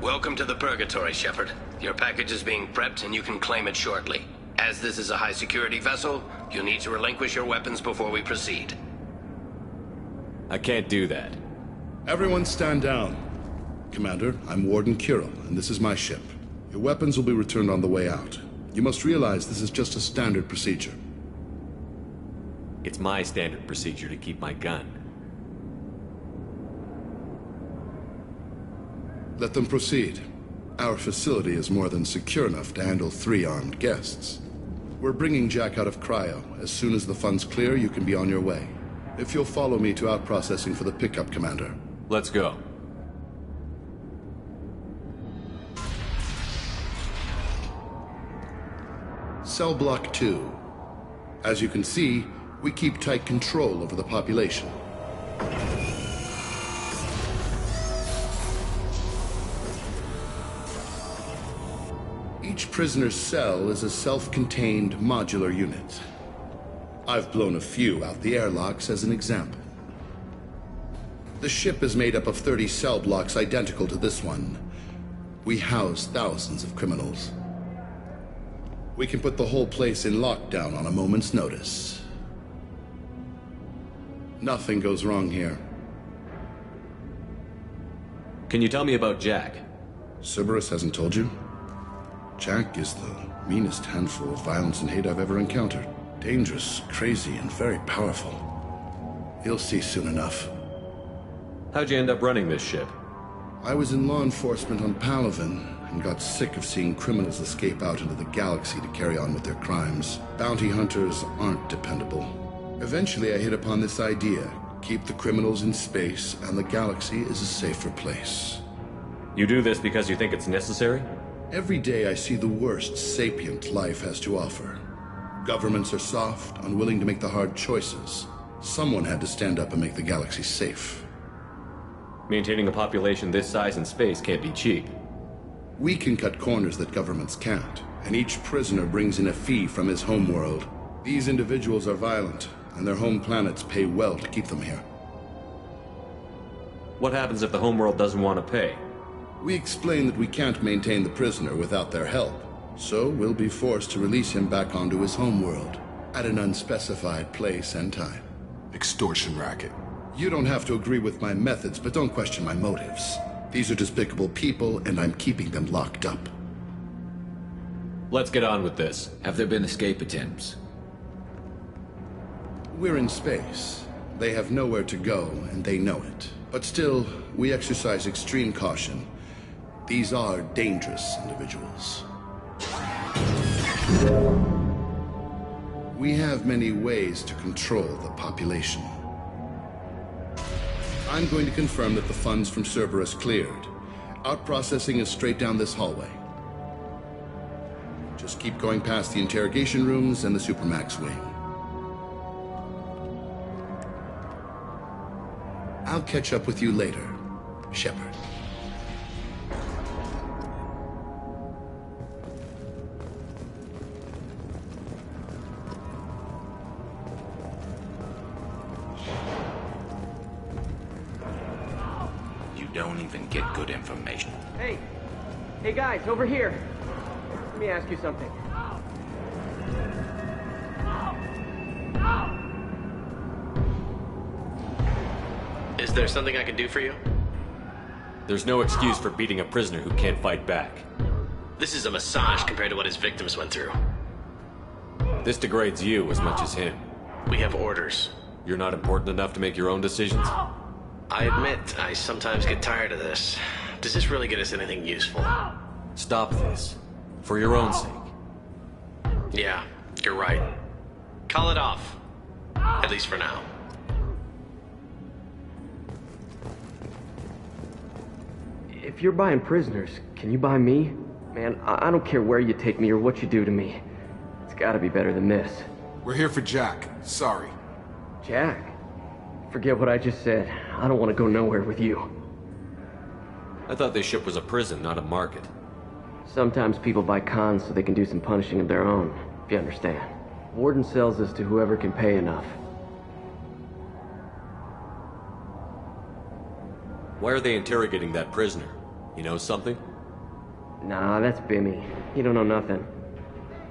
Welcome to the Purgatory, Shepard. Your package is being prepped and you can claim it shortly. As this is a high-security vessel, you'll need to relinquish your weapons before we proceed. I can't do that. Everyone stand down. Commander, I'm Warden Kirill, and this is my ship. Your weapons will be returned on the way out. You must realize this is just a standard procedure. It's my standard procedure to keep my gun. Let them proceed. Our facility is more than secure enough to handle 3 armed guests. We're bringing Jack out of cryo. As soon as the funds clear, you can be on your way. If you'll follow me to out-processing for the pickup, Commander. Let's go. Cell Block 2. As you can see, we keep tight control over the population. Each prisoner's cell is a self-contained modular unit. I've blown a few out the airlocks as an example. The ship is made up of 30 cell blocks identical to this one. We house thousands of criminals. We can put the whole place in lockdown on a moment's notice. Nothing goes wrong here. Can you tell me about Jack? Cerberus hasn't told you? Jack is the meanest handful of violence and hate I've ever encountered. Dangerous, crazy, and very powerful. You'll see soon enough. How'd you end up running this ship? I was in law enforcement on Palaven and got sick of seeing criminals escape out into the galaxy to carry on with their crimes. Bounty hunters aren't dependable. Eventually I hit upon this idea. Keep the criminals in space and the galaxy is a safer place. You do this because you think it's necessary? Every day I see the worst sapient life has to offer. Governments are soft, unwilling to make the hard choices. Someone had to stand up and make the galaxy safe. Maintaining a population this size in space can't be cheap. We can cut corners that governments can't, and each prisoner brings in a fee from his homeworld. These individuals are violent, and their home planets pay well to keep them here. What happens if the homeworld doesn't want to pay? We explain that we can't maintain the prisoner without their help, so we'll be forced to release him back onto his homeworld, at an unspecified place and time. Extortion racket. You don't have to agree with my methods, but don't question my motives. These are despicable people, and I'm keeping them locked up. Let's get on with this. Have there been escape attempts? We're in space. They have nowhere to go, and they know it. But still, we exercise extreme caution. These are dangerous individuals. We have many ways to control the population. I'm going to confirm that the funds from Cerberus cleared. Out-processing is straight down this hallway. Just keep going past the interrogation rooms and the Supermax wing. I'll catch up with you later, Shepard. You don't even get good information. Hey! Hey guys, over here! Let me ask you something. Is there something I can do for you? There's no excuse for beating a prisoner who can't fight back. This is a massage compared to what his victims went through. This degrades you as much as him. We have orders. You're not important enough to make your own decisions? I admit, I sometimes get tired of this. Does this really get us anything useful? Stop this. For your own sake. Yeah, you're right. Call it off. At least for now. If you're buying prisoners, can you buy me? Man, I don't care where you take me or what you do to me. It's gotta be better than this. We're here for Jack. Sorry. Jack? Forget what I just said. I don't want to go nowhere with you. I thought this ship was a prison, not a market. Sometimes people buy cons so they can do some punishing of their own, if you understand. Warden sells us to whoever can pay enough. Why are they interrogating that prisoner? You know something? Nah, that's Bimmy. He don't know nothing.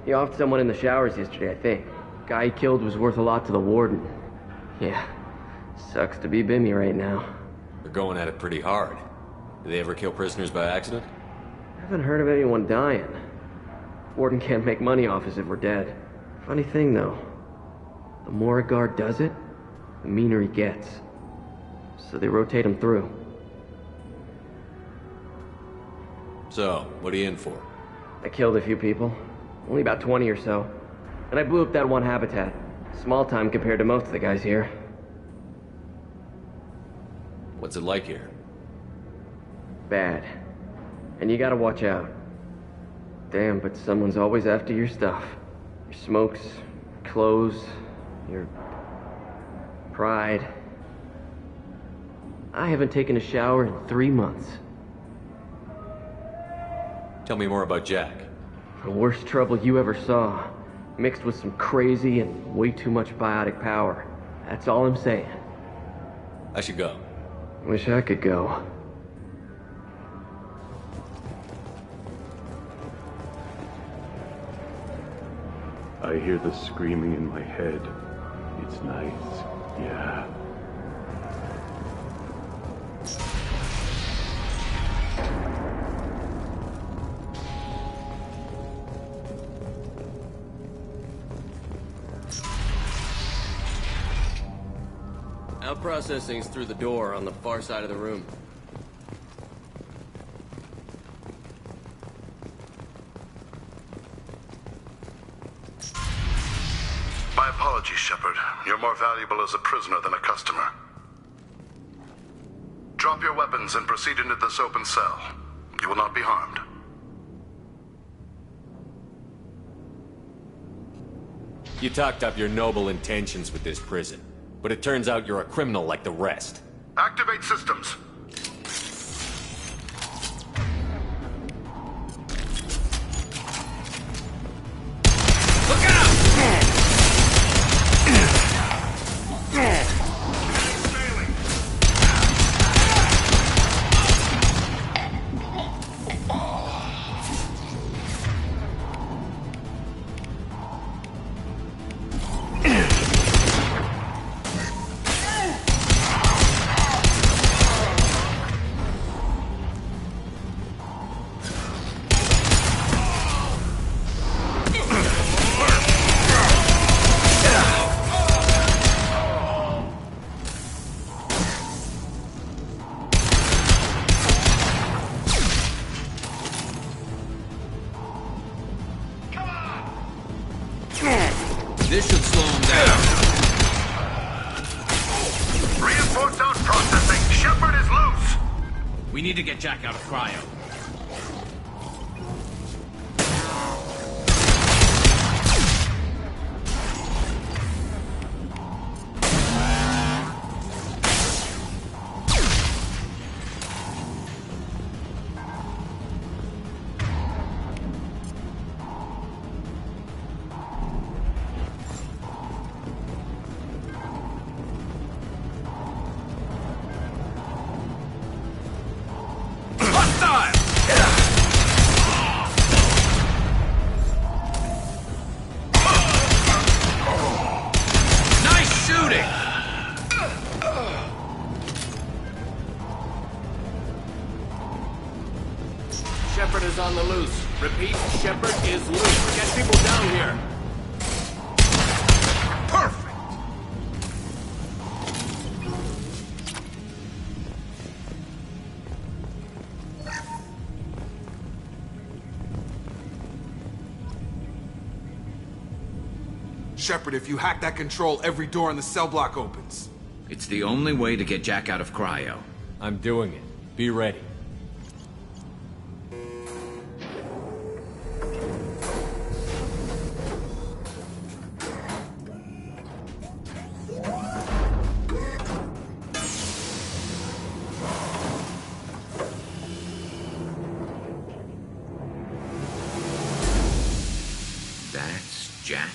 He offed someone in the showers yesterday, I think. Guy he killed was worth a lot to the warden. Yeah, sucks to be Bimmy right now. They're going at it pretty hard. Do they ever kill prisoners by accident? I haven't heard of anyone dying. Warden can't make money off us if we're dead. Funny thing, though. The more a guard does it, the meaner he gets. So they rotate him through. So, what are you in for? I killed a few people. Only about 20 or so. And I blew up that one habitat. Small time compared to most of the guys here. What's it like here? Bad. And you gotta watch out. Damn, but someone's always after your stuff. Your smokes, clothes, your pride. I haven't taken a shower in 3 months. Tell me more about Jack. The worst trouble you ever saw. Mixed with some crazy and way too much biotic power. That's all I'm saying. I should go. Wish I could go. I hear the screaming in my head. It's nice, yeah. Now processing's through the door on the far side of the room. My apologies, Shepard. You're more valuable as a prisoner than a customer. Drop your weapons and proceed into this open cell. You will not be harmed. You talked up your noble intentions with this prison, but it turns out you're a criminal like the rest. Activate systems. This should slow him down. Reinforced out processing. Shepard is loose. We need to get Jack out of cryo. Shepard is on the loose. Repeat, Shepard is loose. Get people down here. Perfect. Shepard, if you hack that control, every door in the cell block opens. It's the only way to get Jack out of cryo. I'm doing it. Be ready. That's Jack?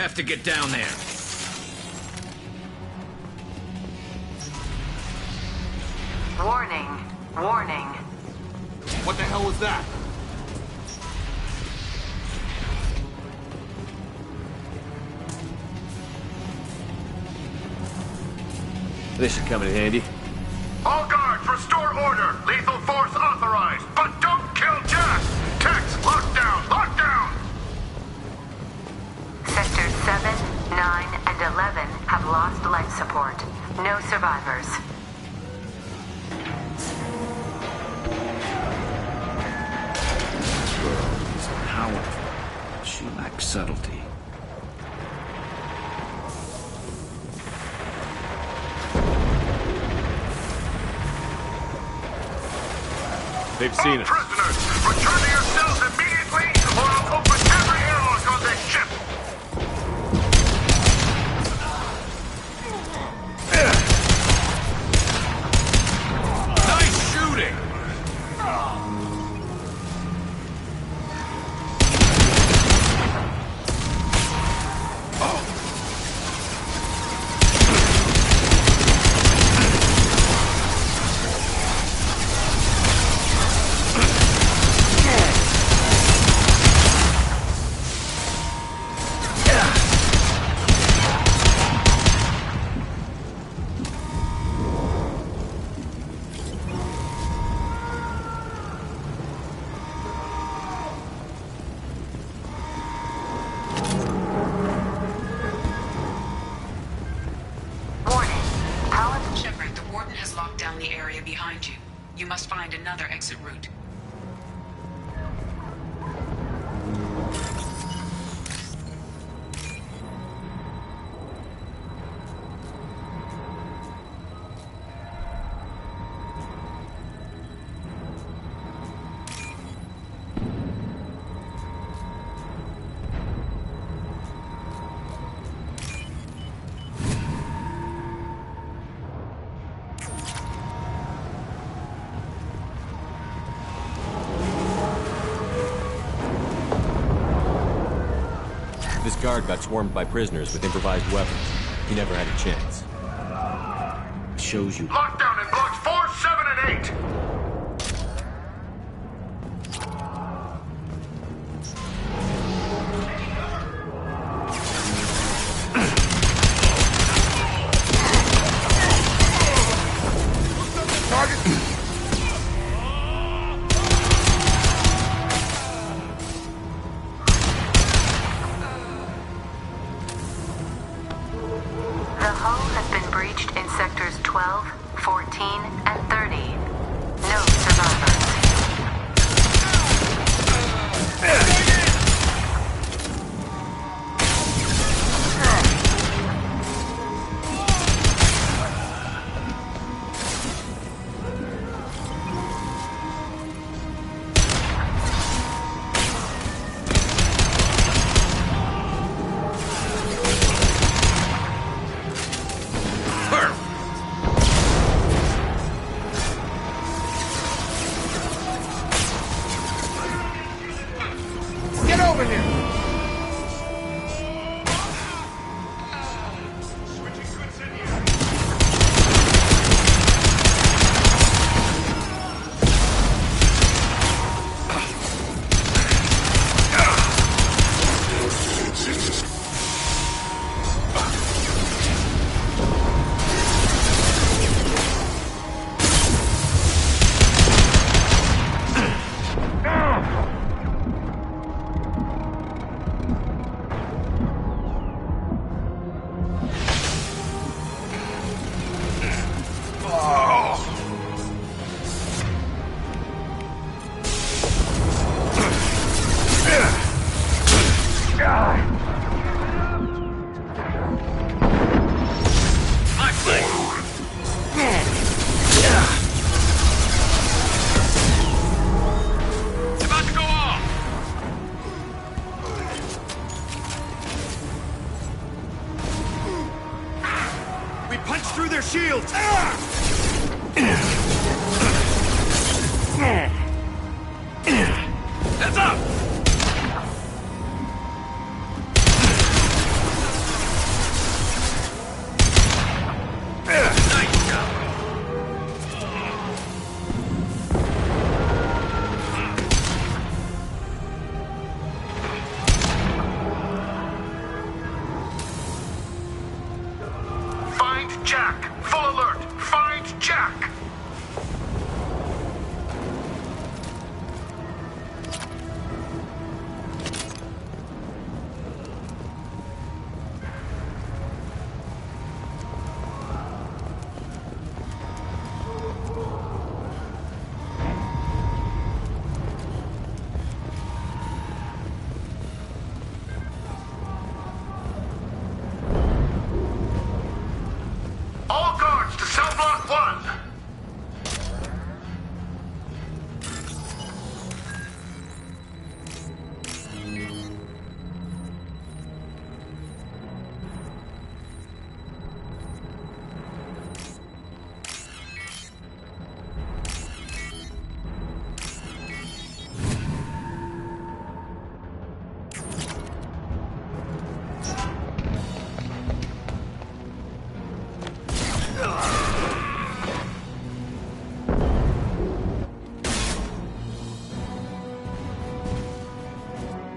have to get down there. Warning. Warning. What the hell was that? This should come in handy. All guards, restore order. Lethal force authorized, but don't kill Jack. Tex, lockdown, lockdown. Sectors 7, 9, and 11 have lost life support. No survivors. This world is powerful. She lacks subtlety. They've seen us. Prisoners, return to your cells immediately, or I'll open every airlock on this ship. Nice shooting! Shepard, the warden has locked down the area behind you. You must find another exit route. This guard got swarmed by prisoners with improvised weapons. He never had a chance. Shows you. Lockdown in blocks 4, 7, and 8. The hull has been breached in sectors 12, 14, and 30. No survivors. Get over here! Through their shields! Heads up!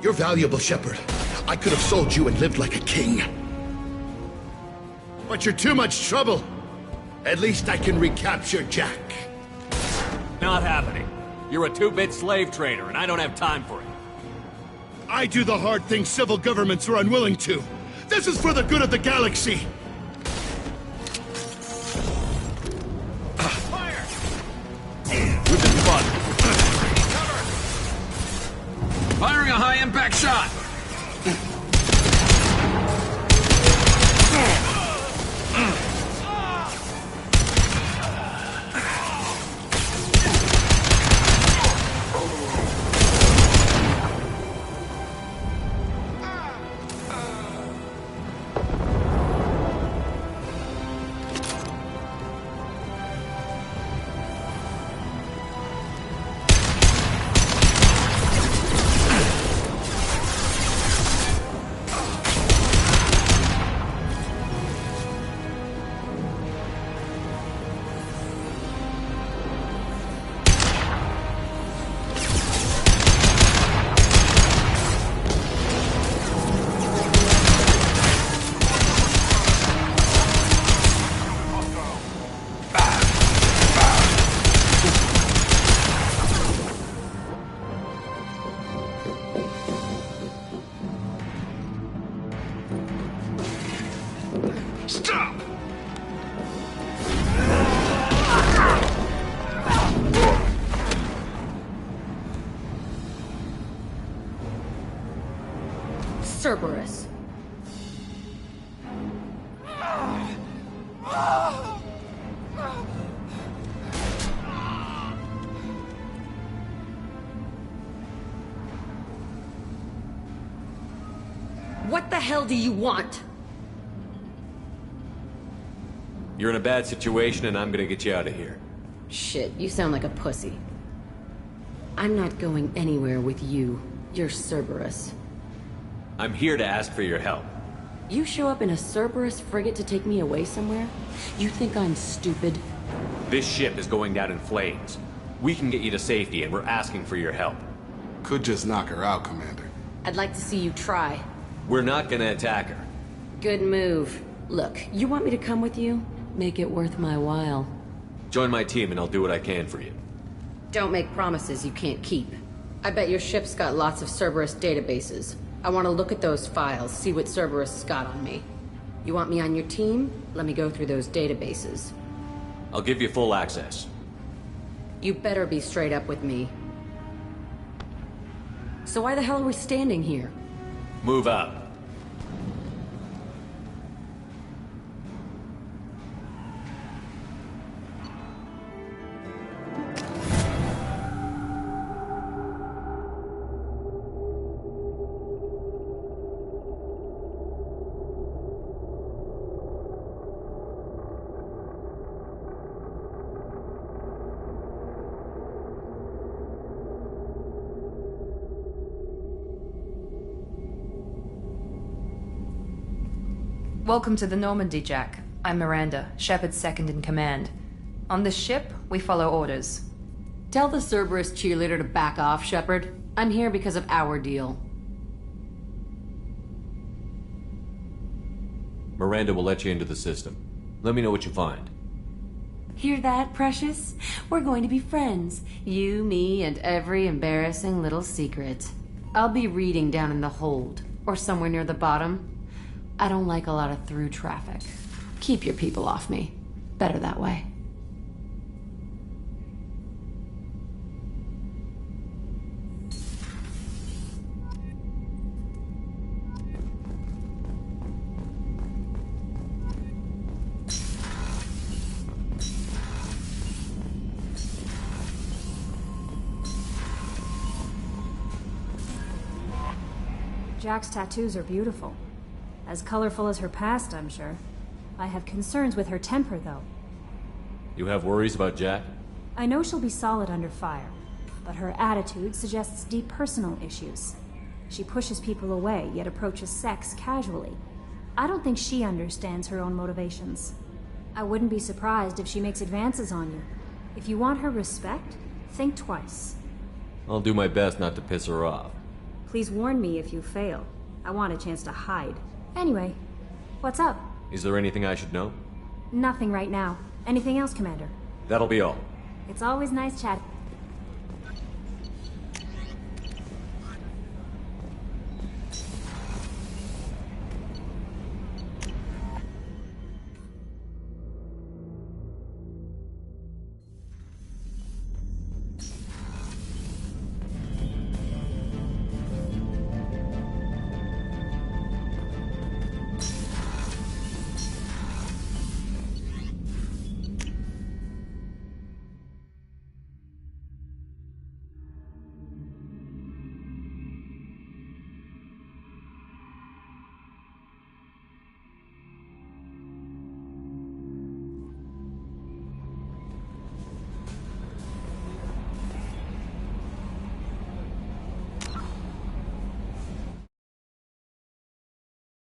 You're valuable, Shepard. I could have sold you and lived like a king. But you're too much trouble. At least I can recapture Jack. Not happening. You're a two-bit slave trader, and I don't have time for it. I do the hard things civil governments are unwilling to. This is for the good of the galaxy. Fire! We've been spotted. Firing a high-impact shot! Stop! Cerberus. What the hell do you want? You're in a bad situation, and I'm gonna get you out of here. Shit, you sound like a pussy. I'm not going anywhere with you. You're Cerberus. I'm here to ask for your help. You show up in a Cerberus frigate to take me away somewhere? You think I'm stupid? This ship is going down in flames. We can get you to safety, and we're asking for your help. Could just knock her out, Commander. I'd like to see you try. We're not gonna attack her. Good move. Look, you want me to come with you? Make it worth my while. Join my team, and I'll do what I can for you. Don't make promises you can't keep. I bet your ship's got lots of Cerberus databases. I want to look at those files, see what Cerberus has got on me. You want me on your team? Let me go through those databases. I'll give you full access. You better be straight up with me. So why the hell are we standing here? Move out. Welcome to the Normandy, Jack. I'm Miranda, Shepard's second in command. On this ship, we follow orders. Tell the Cerberus cheerleader to back off, Shepard. I'm here because of our deal. Miranda will let you into the system. Let me know what you find. Hear that, Precious? We're going to be friends. You, me, and every embarrassing little secret. I'll be reading down in the hold, or somewhere near the bottom. I don't like a lot of through traffic. Keep your people off me. Better that way. Jack's tattoos are beautiful. As colorful as her past, I'm sure. I have concerns with her temper, though. You have worries about Jack? I know she'll be solid under fire, but her attitude suggests deep personal issues. She pushes people away, yet approaches sex casually. I don't think she understands her own motivations. I wouldn't be surprised if she makes advances on you. If you want her respect, think twice. I'll do my best not to piss her off. Please warn me if you fail. I want a chance to hide. Anyway, what's up? Is there anything I should know? Nothing right now. Anything else, Commander? That'll be all. It's always nice chatting.